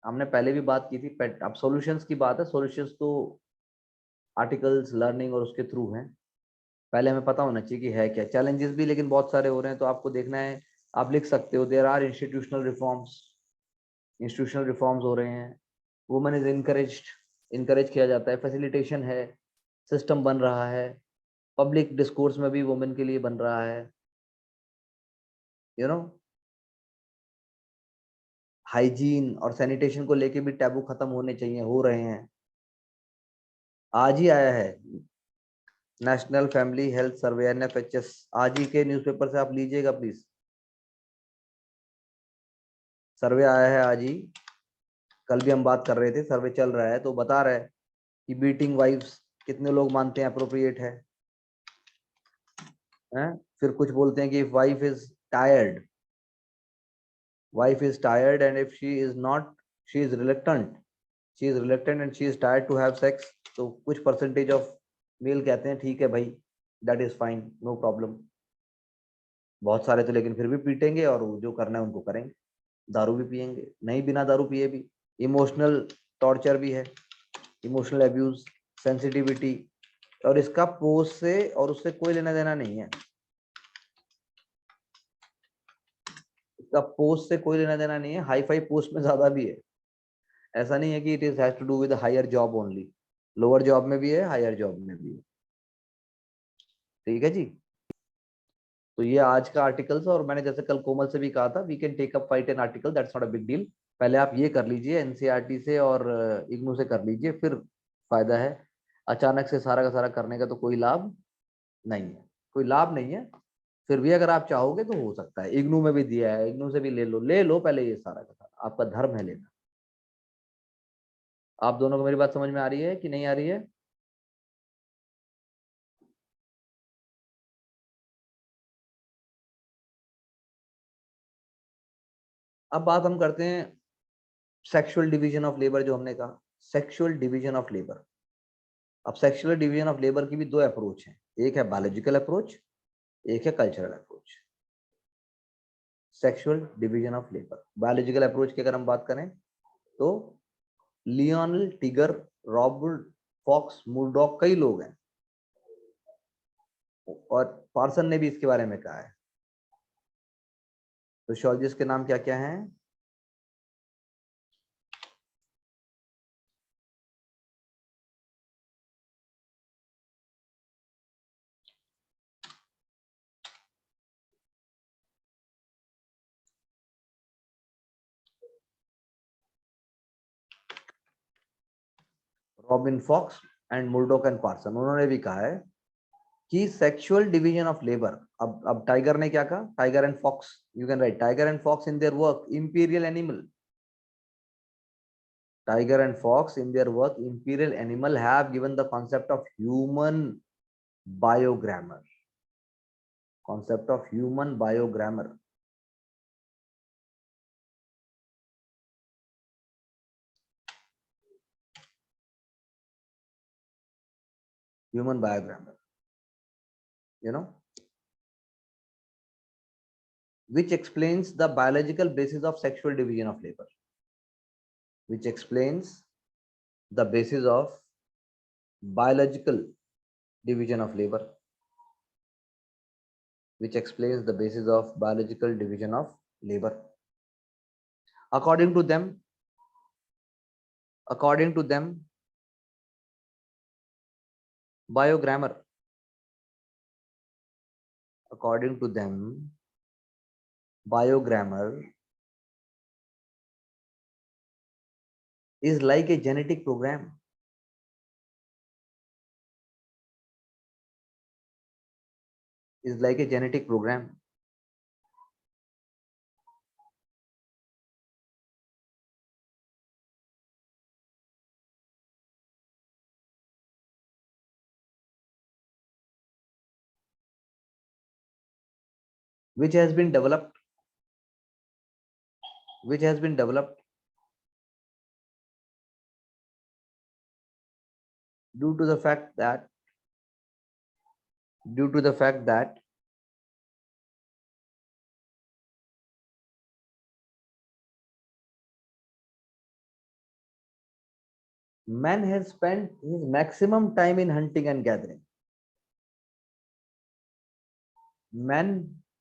हमने पहले भी बात की थी। अब सॉल्यूशंस की बात है, सॉल्यूशंस तो आर्टिकल्स, लर्निंग और उसके थ्रू हैं। पहले हमें पता होना चाहिए कि है क्या। चैलेंजेस भी लेकिन बहुत सारे हो रहे हैं, तो आपको देखना है, आप लिख सकते हो, there are institutional reforms, institutional reforms हो रहे हैं, वुमेन इज इनकरेज्ड, इनकरेज किया जाता है, फैसिलिटेशन है, सिस्टम बन रहा है, पब्लिक डिस्कोर्स में भी वुमेन के लिए बन रहा है, यू नो, हाइजीन और सैनिटेशन को लेके भी टैबू खत्म होने चाहिए, हो रहे हैं। आज ही आया है national family health survey, NFHS, आज ही के न्यूज़पेपर से आप लीजिएगा प्लीज, सर्वे आया है आज ही, कल भी हम बात कर रहे थे, सर्वे चल रहा है, तो बता रहा है कि बीटिंग वाइफ्स कितने लोग मानते हैं अप्रोप्रिएट है? फिर कुछ बोलते हैं कि if wife is tired, wife is tired and if she is not, she is reluctant, and she is tired to have sex, तो कुछ परसेंटेज ऑफ मेल कहते हैं ठीक है भाई, that is fine, no problem. बहुत सारे तो लेकिन फिर भी पीटेंगे, और जो करना है उनको करेंगे, दारू भी पिएंगे, नहीं बिना दारू पिए भी। इमोशनल टॉर्चर भी है, इमोशनल अब्यूज, सेंसिटिविटी, और इसका पोस्ट से और उससे कोई लेना देना नहीं है, इसका पोस्ट से कोई लेना देना नहीं है। हाई फाई पोस्ट में ज्यादा भी है, ऐसा नहीं है कि it is has to do with higher job only, lower job में भी है, हायर जॉब में भी है। ठीक है जी, तो ये आज का आर्टिकल्स, और मैंने जैसे कल कोमल से भी कहा था, we can take up fight an article, that's not a big deal. पहले आप ये कर लीजिए, एनसीईआरटी से और इग्नू से कर लीजिए, फिर फायदा है। अचानक से सारा का सारा करने का तो कोई लाभ नहीं है, कोई लाभ नहीं है। फिर भी अगर आप चाहोगे तो हो सकता है, इग्नू में भी दिया है, इग्नू से भी ले लो, ले लो पहले, ये सारा का सारा आपका धर्म है लेना। आप दोनों को मेरी बात समझ में आ रही है कि नहीं आ रही है? अब बात हम करते हैं सेक्सुअल डिवीजन ऑफ लेबर, जो हमने कहा सेक्सुअल डिवीजन ऑफ लेबर। अब सेक्सुअल डिवीजन ऑफ लेबर की भी दो अप्रोच है, एक है बायोलॉजिकल अप्रोच, एक है cultural approach. Sexual division of labour, biological approach की अगर हम बात करें तो लियोनल टिगर, रॉबर्ट फॉक्स, मुरडॉक, कई लोग हैं, और पार्सन ने भी इसके बारे में कहा है। सोशियोलॉजिस्ट के नाम क्या क्या हैं? Robin Fox and Murdock and Parson, उन्होंने भी कहा है कि सेक्सुअल डिवीजन ऑफ लेबर। अब टाइगर ने क्या कहा? Tiger and Fox, you can write Tiger and Fox in their work imperial animal, tiger and fox in their work imperial animal have given the concept of human biogrammar, concept of human biogrammar. Human biogrammar, you know, which explains the biological basis of sexual division of labor. Which explains the basis of biological division of labor. Which explains the basis of biological division of labor. According to them, biogrammar, according to them, biogrammar is like a genetic program. Is like a genetic program. Which has been developed due to the fact that man has spent his maximum time in hunting and gathering.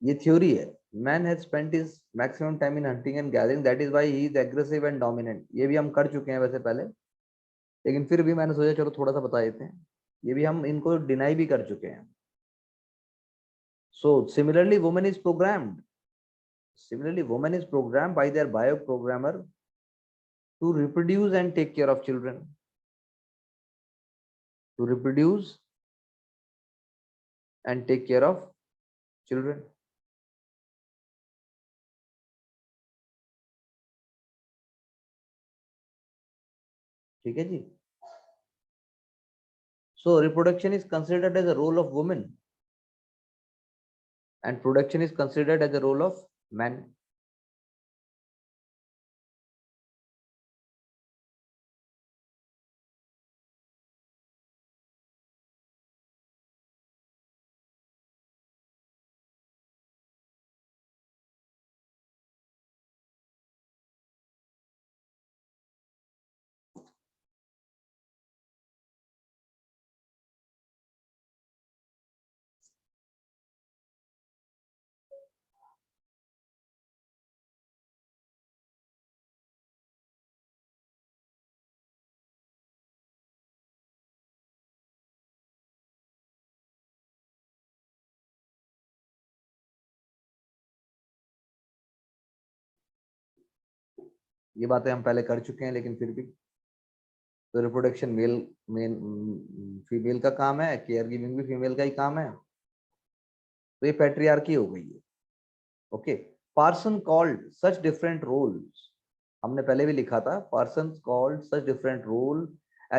ये theory है. Man has spent his maximum time in hunting and gathering. That is why he is aggressive and dominant. ये भी हम कर चुके हैं वैसे पहले, लेकिन फिर भी मैंने सोचा चलो थोड़ा सा बता देते हैं. ये भी हम इनको डिनाई भी कर चुके हैं. So similarly, woman is programmed by their bioprogrammer to reproduce and take care of children. To reproduce and take care of children. ठीक है जी. So reproduction is considered as a role of woman and production is considered as a role of man. ये बातें हम पहले कर चुके हैं, लेकिन फिर भी तो रिप्रोडक्शन फीमेल का काम है, केयर गिविंग भी फीमेल का ही काम है. तो ये पैट्रियार्की हो गई है. Okay. Parson called such different roles, हमने पहले भी लिखा था. Parson called such different role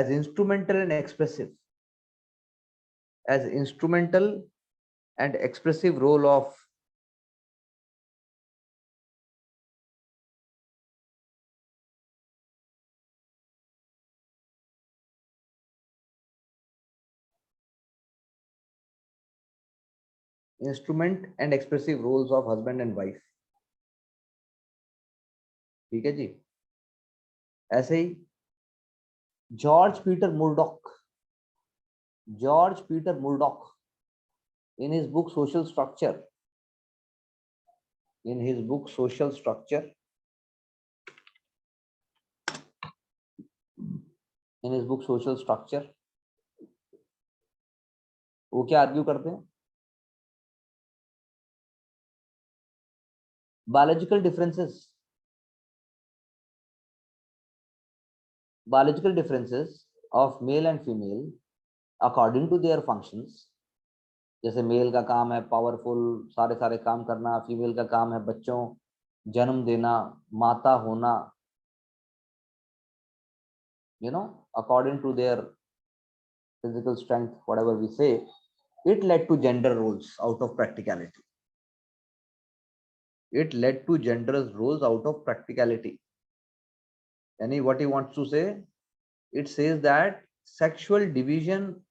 as instrumental and expressive, as instrumental and expressive role of instrument and expressive roles of husband and wife. ठीक है जी. ऐसे ही George Peter Murdock in his book social structure, वो क्या argue करते हैं? biological differences of male and female according to their functions. जैसे मेल का काम है पावरफुल, सारे काम करना. फीमेल का काम है बच्चों जन्म देना, माता होना. You know, according to their physical strength, whatever we say. It led to gender roles out of practicality. It led to gender roles out of practicality. Yani what he wants to say, it says that sexual division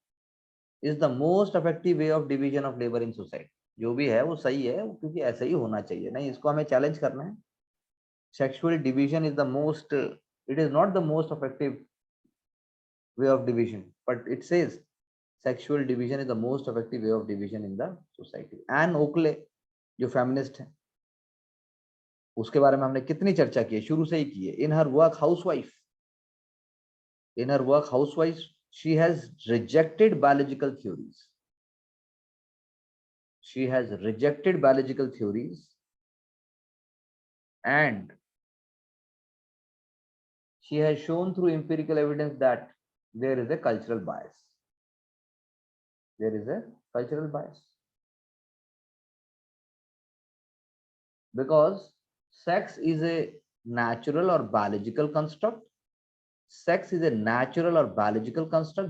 is the most effective way of division of labor in society. जो भी है वो सही है, क्योंकि ऐसा ही होना चाहिए, नहीं इसको हमें चैलेंज करना है. Sexual division is the most, it is not the most effective way of division, but it says sexual division is the most effective way of division in the society. Anne Oakley जो feminist है, उसके बारे में हमने कितनी चर्चा की है, शुरू से ही की है. In her work Housewife, she has rejected biological theories. And she has shown through empirical evidence that there is a cultural bias. Because sex is a natural or biological construct.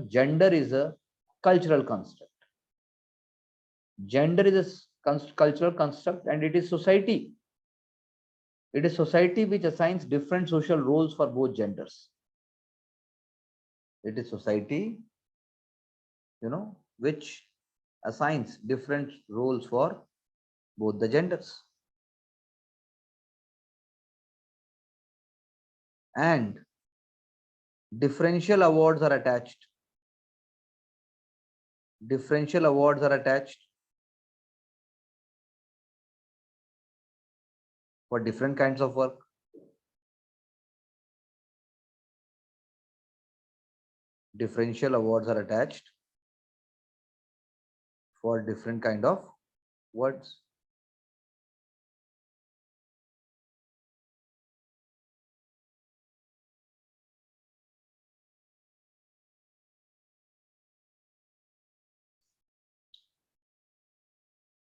Gender is a cultural construct. Cultural construct, and it is society. It is society which assigns different social roles for both genders. It is society, which assigns different roles for both the genders. And differential awards are attached. For different kinds of work. Differential awards are attached for different kind of words.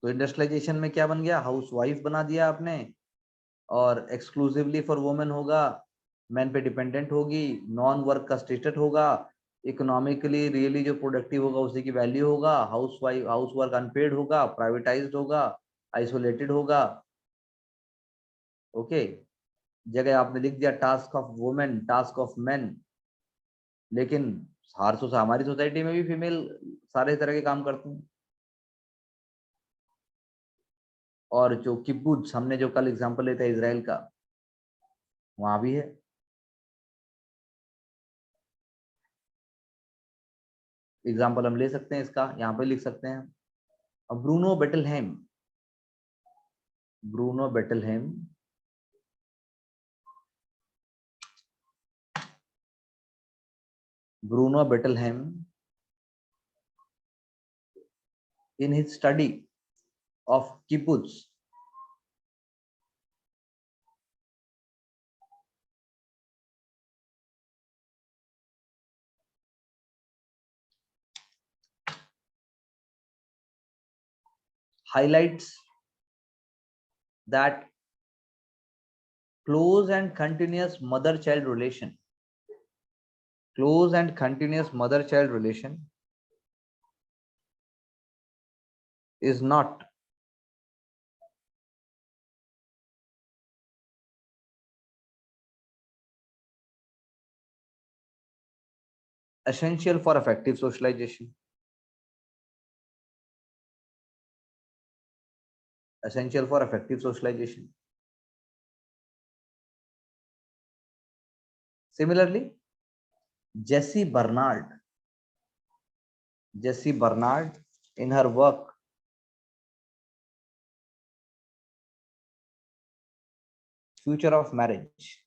तो industrialisation में क्या बन गया, housewife बना दिया आपने, और exclusively for women होगा, मैन पे डिपेंडेंट होगी, नॉन वर्क का स्टेटस होगा, इकोनॉमिकली रियली जो प्रोडक्टिव होगा उसी की वैल्यू होगा, हाउस वर्क अनपेड होगा, प्राइवेटाइज्ड होगा, आइसोलेटेड होगा. ओके, जगह आपने लिख दिया task of women, task of main, लेकिन हमारी सोसाइटी में भी फीमेल सारे तरह के काम करते हैं. और जो किब्बुत्ज, हमने जो कल एग्जांपल लेता है इजराइल का, वहां भी है. एग्जांपल हम ले सकते हैं इसका, यहाँ पे लिख सकते हैं. अब Bruno बेटलहेम in his study of kibbutz highlights that close and continuous mother-child relation is not essential for effective socialization. Similarly, Jessie Bernard in her work Future of Marriage,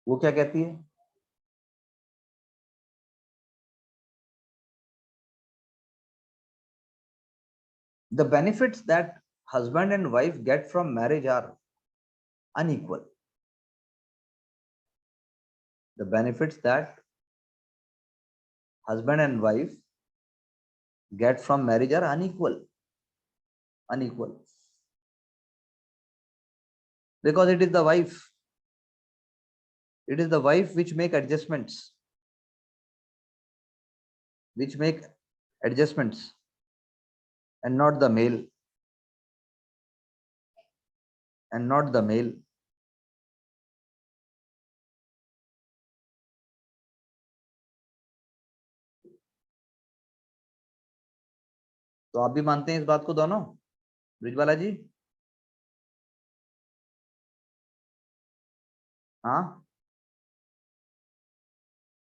वो क्या कहती है, the benefits that husband and wife get from marriage are unequal. the benefits that husband and wife get from marriage are unequal. Because it is the wife which make adjustments, and not the male. तो आप भी मानते हैं इस बात को दोनों, ब्रिजवाला जी? हाँ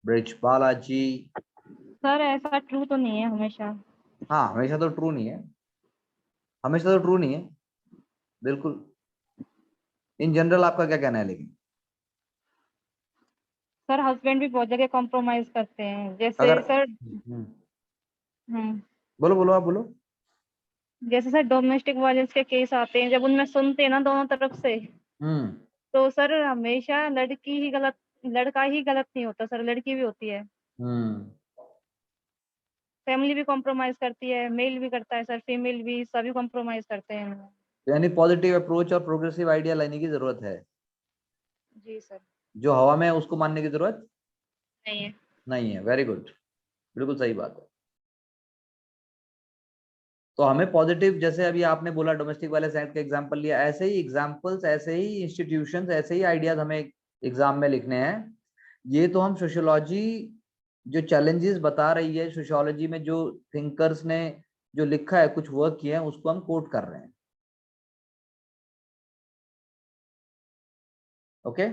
ब्रिजवाला जी? सर ऐसा ट्रू तो नहीं है हमेशा। हाँ हमेशा तो ट्रू नहीं है, बिल्कुल। इन जनरल आपका क्या कहना है लेकिन? सर हस्बैंड भी बहुत जगह कॉम्प्रोमाइज करते हैं, जैसे अगर सर बोलो आप बोलो। जैसे सर डोमेस्टिक वायलेंस के केस आते हैं, जब उनमें सुनते हैं ना दोनों तरफ से, तो सर हमेशा लड़का ही गलत नहीं होता सर, लड़की भी होती है। फैमिली भी कॉम्प्रोमाइज करती है, मेल भी करता है सर, फीमेल भी, सभी कॉम्प्रोमाइज करते हैं। यानी पॉजिटिव अप्रोच और प्रोग्रेसिव आइडिया लाने की जरूरत है। जी सर। जो हवा में है उसको मानने की जरूरत नहीं है। वेरी गुड, बिल्कुल सही बात है। तो हमें पॉजिटिव, जैसे अभी आपने बोला डोमेस्टिक वायलेंस एक्ट का एग्जांपल लिया, ऐसे ही एग्जांपल्स, ऐसे ही इंस्टीट्यूशंस, ऐसे ही आइडियाज हमें एग्जाम में लिखने हैं। ये तो हम सोशियोलॉजी जो चैलेंजेस बता रही है, सोशियोलॉजी में जो थिंकर्स ने जो लिखा है, कुछ वर्क किए हैं, उसको हम कोट कर रहे हैं। Okay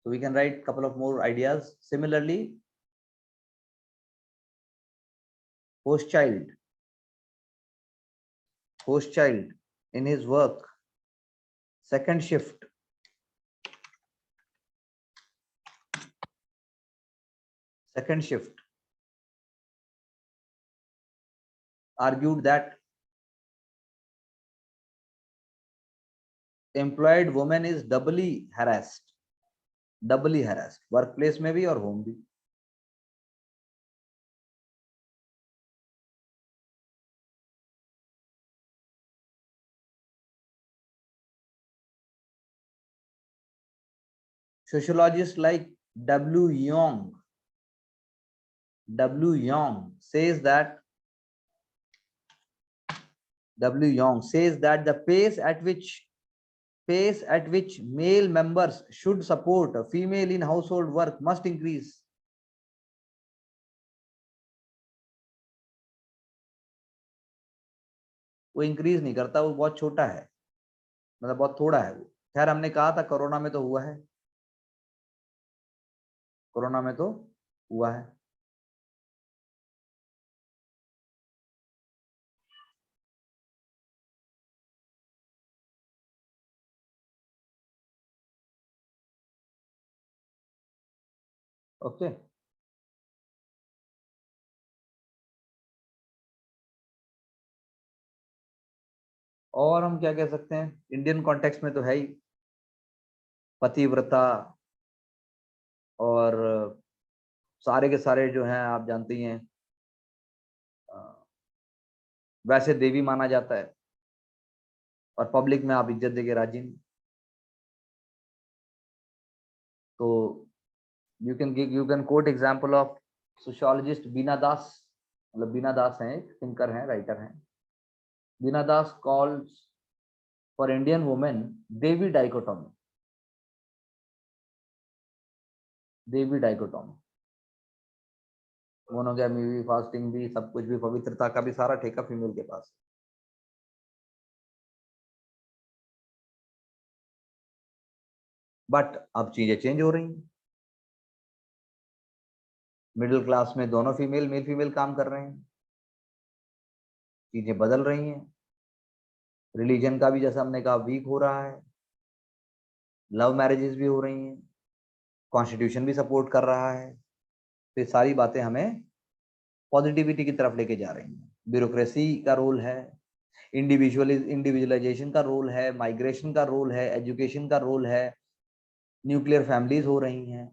so we can write couple of more ideas. Similarly, Hochschild in his work Second Shift argued that employed woman is doubly harassed workplace में भी और home भी। Sociologists like W. Young says that the pace at which male members should support a female in household work must increase. वो increase नहीं करता, वो बहुत छोटा है, मतलब बहुत थोड़ा है वो। खैर हमने कहा था कोरोना में तो हुआ है, ओके। और हम क्या कह सकते हैं, इंडियन कॉन्टेक्स्ट में तो है ही पतिव्रता, और सारे के सारे जो हैं आप जानते ही हैं, वैसे देवी माना जाता है, और पब्लिक में आप इज्जत देके राजी नहीं। तो you can quote example of sociologist Bina Das, मतलब बीना दास हैं, एक थिंकर हैं, राइटर हैं। Bina Das calls for Indian women Devi dichotomy, monogamy भी, फास्टिंग भी, सब कुछ भी, पवित्रता का भी सारा ठेका फीमेल के पास। बट अब चीजें चेंज हो रही हैं, मिडिल क्लास में दोनों मेल फीमेल काम कर रहे हैं, चीजें बदल रही हैं। रिलीजन का भी जैसा हमने कहा वीक हो रहा है, लव मैरिजेस भी हो रही हैं, कॉन्स्टिट्यूशन भी सपोर्ट कर रहा है। तो ये सारी बातें हमें पॉजिटिविटी की तरफ लेके जा रही हैं। ब्यूरोक्रेसी का रोल है, इंडिविजुअलाइजेशन का रोल है, माइग्रेशन का रोल है, एजुकेशन का रोल है, न्यूक्लियर फैमिलीज हो रही हैं,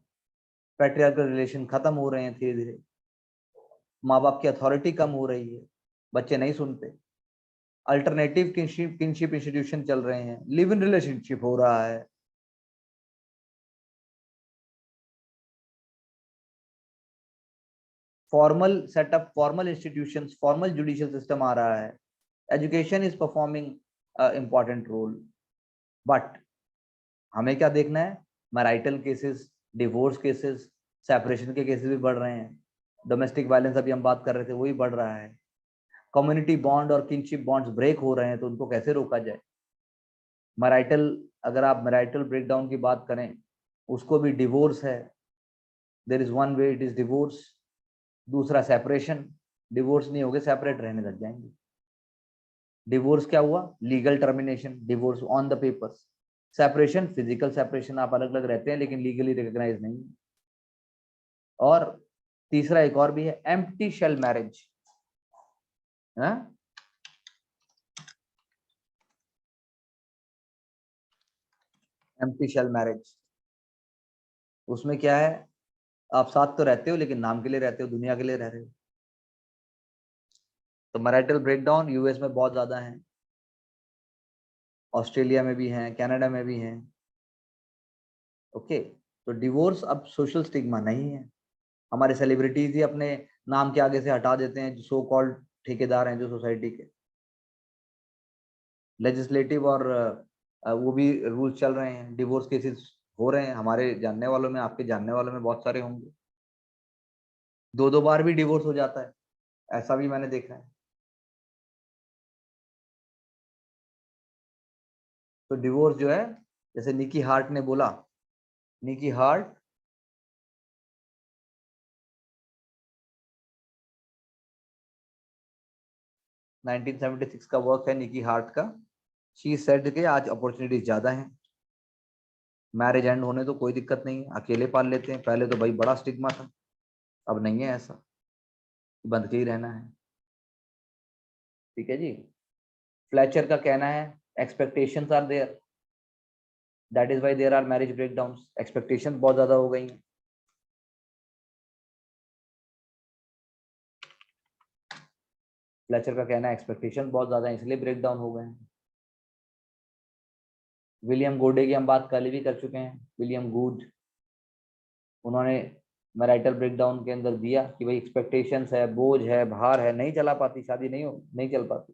पैट्रियार्कल रिलेशन खत्म हो रहे हैं धीरे धीरे, माँ बाप की अथॉरिटी कम हो रही है, बच्चे नहीं सुनते, अल्टरनेटिव किनशिप इंस्टीट्यूशन चल रहे हैं, लिव इन रिलेशनशिप हो रहा है, formal setup, formal institutions, formal judicial system आ रहा है, education is performing important role. But हमें क्या देखना है, marital cases, divorce cases, separation के केसेस भी बढ़ रहे हैं, डोमेस्टिक वायलेंस अभी हम बात कर रहे थे वही बढ़ रहा है, कम्युनिटी बॉन्ड और किनशिप बॉन्ड्स ब्रेक हो रहे हैं, तो उनको कैसे रोका जाए। मैराइटल, अगर आप मैराइटल ब्रेकडाउन की बात करें, उसको भी डिवोर्स है, there is one way, it is divorce. दूसरा सेपरेशन, डिवोर्स नहीं होगे, सेपरेट रहने लग जाएंगे। डिवोर्स क्या हुआ, legal termination, divorce on the papers. Separation, physical separation, आप अलग अलग रहते हैं लेकिन लीगली रिकॉग्नाइज नहीं है। और तीसरा एक और भी है, empty shell marriage. Empty shell marriage, उसमें क्या है, आप साथ तो रहते हो लेकिन नाम के लिए रहते हो, दुनिया के लिए रह रहे हो। तो मैरिटल ब्रेकडाउन यूएस में बहुत ज्यादा है, ऑस्ट्रेलिया में भी है, कनाडा में भी है। ओके, तो डिवोर्स अब सोशल स्टिग्मा नहीं है। हमारे सेलिब्रिटीज ही अपने नाम के आगे से हटा देते हैं, जो सो कॉल्ड ठेकेदार हैं जो सोसाइटी के। लेजिस्लेटिव और वो भी रूल्स चल रहे हैं, डिवोर्स केसेस हो रहे हैं, हमारे जानने वालों में, आपके जानने वालों में बहुत सारे होंगे। 2-2 बार भी डिवोर्स हो जाता है, ऐसा भी मैंने देखा है। तो डिवोर्स जो है, जैसे निकी हार्ट ने बोला, निकी हार्ट नाइनटीन 76 का वर्क है निकी हार्ट का। शी सेड के आज अपॉर्चुनिटीज ज्यादा हैं, मैरिज एंड होने तो कोई दिक्कत नहीं है, अकेले पाल लेते हैं। पहले तो भाई बड़ा स्टिग्मा था, अब नहीं है ऐसा, बंद के ही रहना है। ठीक है जी। फ्लेचर का कहना है, expectations are there, that is why there are marriage breakdowns. Expectations बहुत ज्यादा हो गई हैं। फ्लेचर का कहना है एक्सपेक्टेशंस बहुत ज्यादा है, इसलिए ब्रेकडाउन हो गए हैं। विलियम गोडे की हम बात कल भी कर चुके हैं, विलियम गुड, उन्होंने मैरिटल ब्रेकडाउन के अंदर दिया कि भाई एक्सपेक्टेशंस है, बोझ है, भार है, नहीं चला पाती शादी, नहीं चल पाती।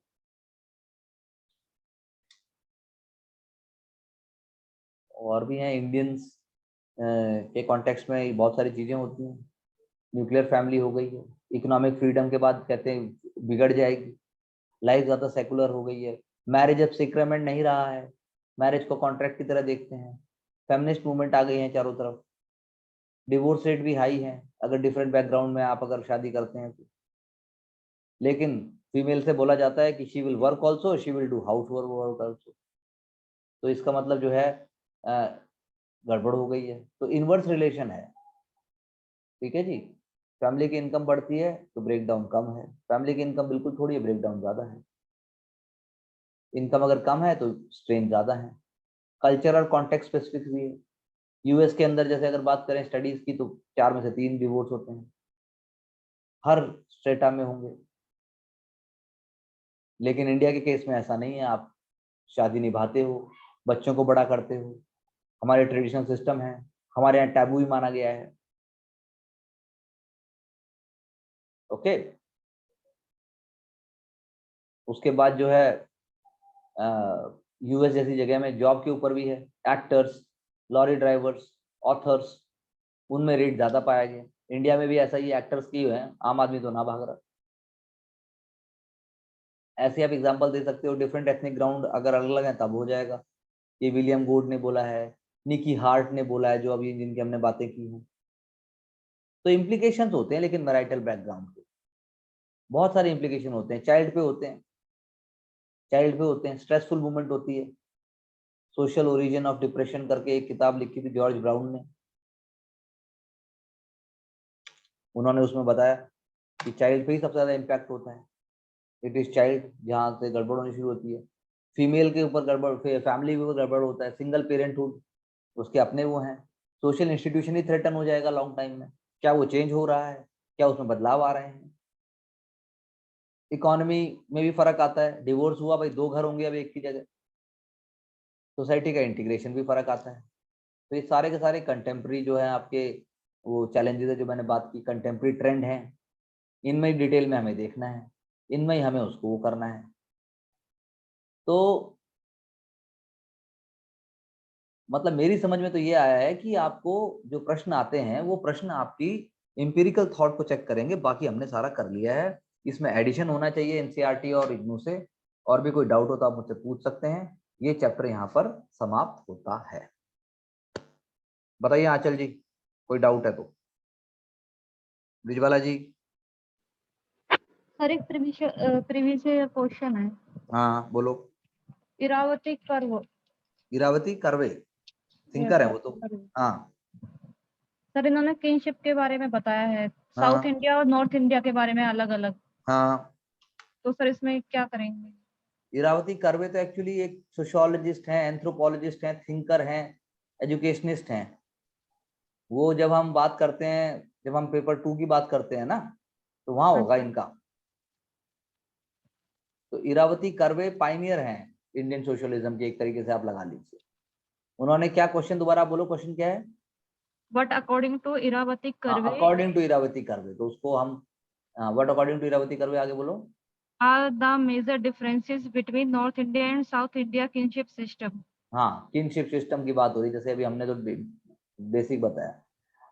और भी हैं इंडियंस के कॉन्टेक्स्ट में बहुत सारी चीजें होती हैं। न्यूक्लियर फैमिली हो गई है, इकोनॉमिक फ्रीडम के बाद कहते हैं बिगड़ जाएगी, लाइफ ज्यादा सेकुलर हो गई है, मैरिज अब सेक्रेमेंट नहीं रहा है, मैरिज को कॉन्ट्रैक्ट की तरह देखते हैं, फेमिनिस्ट मूवमेंट आ गई है चारों तरफ, डिवोर्स रेट भी हाई है अगर डिफरेंट बैकग्राउंड में आप अगर शादी करते हैं तो। लेकिन फीमेल से बोला जाता है कि she will work also, she will do house work also, तो इसका मतलब जो है गड़बड़ हो गई है। तो इनवर्स रिलेशन है। ठीक है जी। फैमिली की इनकम बढ़ती है तो ब्रेकडाउन कम है, फैमिली की इनकम बिल्कुल थोड़ी है, ब्रेकडाउन ज्यादा है। इनकम अगर कम है तो स्ट्रेन ज्यादा है। कल्चर और कॉन्टेक्स्ट स्पेसिफिक भी है। यूएस के अंदर जैसे अगर बात करें स्टडीज की, तो 4 में से 3 डिवोर्स होते हैं, हर स्टेटा में होंगे। लेकिन इंडिया के केस में ऐसा नहीं है, आप शादी निभाते हो, बच्चों को बड़ा करते हो, हमारे ट्रेडिशनल सिस्टम है, हमारे यहाँ टैबू ही माना गया है। ओके, उसके बाद जो है यूएस जैसी जगह में जॉब के ऊपर भी है, एक्टर्स, लॉरी ड्राइवर्स, ऑथर्स, उनमें रेट ज्यादा पाया गया। इंडिया में भी ऐसा ही, एक्टर्स की है, आम आदमी तो ना भाग रहा। ऐसे आप एग्जांपल दे सकते हो, डिफरेंट एथनिक ग्राउंड अगर अलग अलग है तब हो जाएगा। ये विलियम गुड ने बोला है, निकी हार्ट ने बोला है, जो अभी जिनकी हमने बातें की हैं। तो इम्प्लीकेशंस होते हैं, लेकिन मैरिटल बैकग्राउंड के बहुत सारे इम्प्लीकेशन होते हैं। चाइल्ड पे होते हैं, चाइल्ड पे होते हैं, स्ट्रेसफुल मूवमेंट होती है। सोशल ओरिजिन ऑफ डिप्रेशन करके एक किताब लिखी थी जॉर्ज ब्राउन ने, उन्होंने उसमें बताया कि चाइल्ड पे ही सबसे ज्यादा इम्पैक्ट होता है। इट इज चाइल्ड, जहाँ से गड़बड़ होनी शुरू होती है। फीमेल के ऊपर गड़बड़, फैमिली के ऊपर गड़बड़ होता है। सिंगल पेरेंटहुड, उसके अपने वो हैं। सोशल इंस्टीट्यूशन ही थ्रेटन हो जाएगा लॉन्ग टाइम में। क्या वो चेंज हो रहा है? क्या उसमें बदलाव आ रहे हैं? इकोनॉमी में भी फर्क आता है। डिवोर्स हुआ भाई, 2 घर होंगे अब एक की जगह। सोसाइटी का इंटीग्रेशन भी फर्क आता है। तो ये सारे के सारे कंटेम्प्रेरी जो है आपके वो चैलेंजेस है, जो मैंने बात की, कंटेम्प्रेरी ट्रेंड है। इनमें डिटेल में हमें देखना है, इनमें ही हमें उसको वो करना है। तो मतलब मेरी समझ में तो ये आया है कि आपको जो प्रश्न आते हैं वो प्रश्न आपकी एम्पिरिकल थॉट को चेक करेंगे। बाकी हमने सारा कर लिया है। इसमें एडिशन होना चाहिए एनसीईआरटी और इग्नू से। और भी कोई डाउट हो तो आप मुझसे पूछ सकते हैं। ये चैप्टर यहाँ पर समाप्त होता है। बताइए आंचल जी, कोई डाउट है तो। ब्रिजवाला जी। सर एक प्रीवियस क्वेश्चन है। हाँ बोलो। इरावती कर्व। इरावती कर्वे यस थिंकर है सर। वो तो। हाँ सर इन्होंने किनशिप के बारे में बताया है, साउथ हाँ इंडिया और नॉर्थ इंडिया के बारे में अलग अलग। हाँ। तो सर इसमें क्या करेंगे? इरावती कर्वे तो एक्चुअली एक सोशियोलॉजिस्ट हैं, एंथ्रोपोलॉजिस्ट हैं, थिंकर हैं, एजुकेशनिस्ट हैं। वो जब हम बात करते हैं, जब हम पेपर 2 की बात करते हैं ना, तो वहां होगा इनका। तो इरावती कर्वे पाइनियर हैं इंडियन सोशलिज्म के, एक तरीके से आप लगा लीजिए। उन्होंने क्या क्वेश्चन, दोबारा बोलो क्वेश्चन क्या है? But according to Iravati Karve according to Iravati Karve, तो उसको हम what according to Iravati Karve, आगे बोलो। Are the major differences between north India and south India kinship system. हाँ, किनशिप सिस्टम की बात हो रही, जैसे अभी हमने तो बेसिक बताया।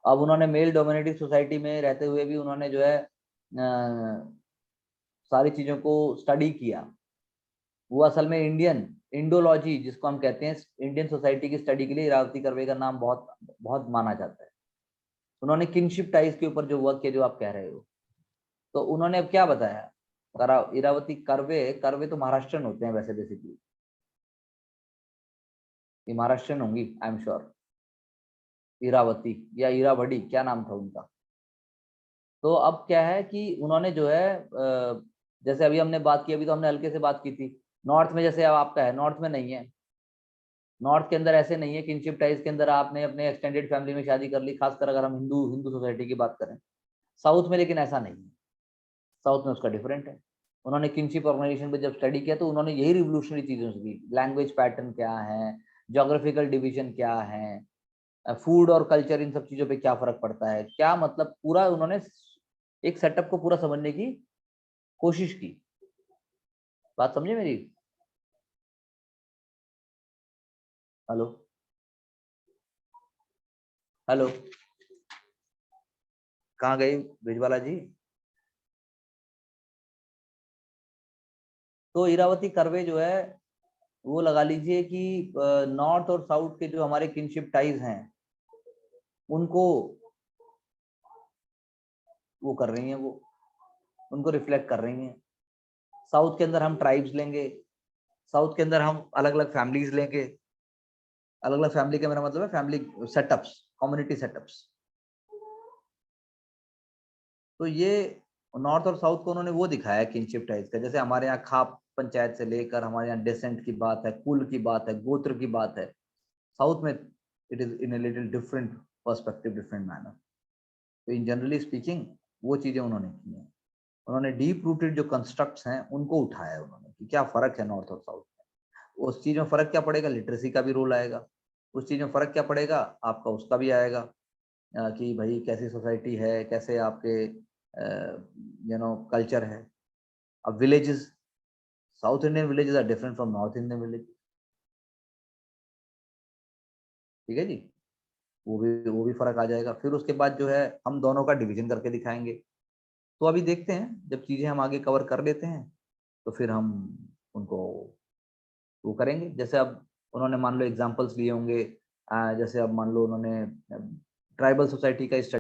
अब उन्होंने मेल डोमिनेटिव सोसाइटी में रहते हुए भी उन्होंने जो है सारी चीजों को स्टडी किया। वो असल में इंडोलॉजी जिसको हम कहते हैं, इंडियन सोसाइटी की स्टडी के लिए इरावती कर्वे का नाम बहुत बहुत माना जाता है। उन्होंने किनशिप टाइज के ऊपर जो वर्क किया, जो आप कह रहे हो, तो उन्होंने अब क्या बताया। इरावती कर्वे, कर्वे तो महाराष्ट्रन होते हैं वैसे बेसिकली, ये महाराष्ट्रन होंगी आई एम श्योर। इरावती या इरावड़ी, क्या नाम था उनका। तो अब क्या है कि उन्होंने जो है जैसे अभी हमने बात की, अभी तो हमने हल्के से बात की थी। नॉर्थ में जैसे अब आपका है, नॉर्थ में नहीं है। नॉर्थ के अंदर ऐसे नहीं है किनशिप टाइज के अंदर आपने अपने एक्सटेंडेड फैमिली में शादी कर ली, खासकर अगर हम हिंदू हिंदू सोसाइटी की बात करें। साउथ में लेकिन ऐसा नहीं है। साउथ में उसका डिफरेंट है। उन्होंने किनशिप ऑर्गेनाइजेशन पे जब स्टडी किया तो उन्होंने यही रिवोल्यूशनरी चीजें की। लैंग्वेज पैटर्न क्या है, जोग्राफिकल डिवीजन क्या है, फूड और कल्चर, इन सब चीजों पे क्या फर्क पड़ता है, क्या मतलब, पूरा उन्होंने एक सेटअप को पूरा समझने की कोशिश की। बात समझे मेरी? हेलो हेलो, कहाँ गई ब्रिजवाला जी? तो इरावती कर्वे जो है वो लगा लीजिए कि नॉर्थ और साउथ के जो हमारे किनशिप टाइज हैं उनको वो कर रही हैं, वो उनको रिफ्लेक्ट कर रही हैं। साउथ के अंदर हम ट्राइब्स लेंगे, साउथ के अंदर हम अलग अलग फैमिलीज लेंगे। अलग अलग फैमिली का मेरा मतलब है फैमिली सेटअप्स, कम्युनिटी सेटअप्स। तो ये नॉर्थ और साउथ को उन्होंने वो दिखाया है किनशिप टाइज का। जैसे हमारे यहाँ खाप पंचायत से लेकर हमारे यहाँ डेसेंट की बात है, कुल की बात है, गोत्र की बात है। साउथ में it is in a little different perspective, different manner. तो इन जनरली स्पीकिंग वो चीजें उन्होंने की हैं। उन्होंने डीप रूटेड जो कंस्ट्रक्ट्स हैं उनको उठाया है उन्होंने, कि क्या फर्क है नॉर्थ और साउथ में। उस चीज में फर्क क्या पड़ेगा, लिटरेसी का भी रोल आएगा। उस चीज में फर्क क्या पड़ेगा आपका, उसका भी आएगा कि भाई कैसी सोसाइटी है, कैसे आपके कल्चर है। अब villages, south Indian villages are different from north Indian village. ठीक है जी, वो भी फर्क आ जाएगा। फिर उसके बाद जो है हम दोनों का डिवीजन करके दिखाएंगे। तो अभी देखते हैं, जब चीजें हम आगे कवर कर लेते हैं तो फिर हम उनको वो करेंगे। जैसे अब उन्होंने मान लो एग्जांपल्स लिए होंगे, जैसे अब मान लो उन्होंने ट्राइबल सोसाइटी का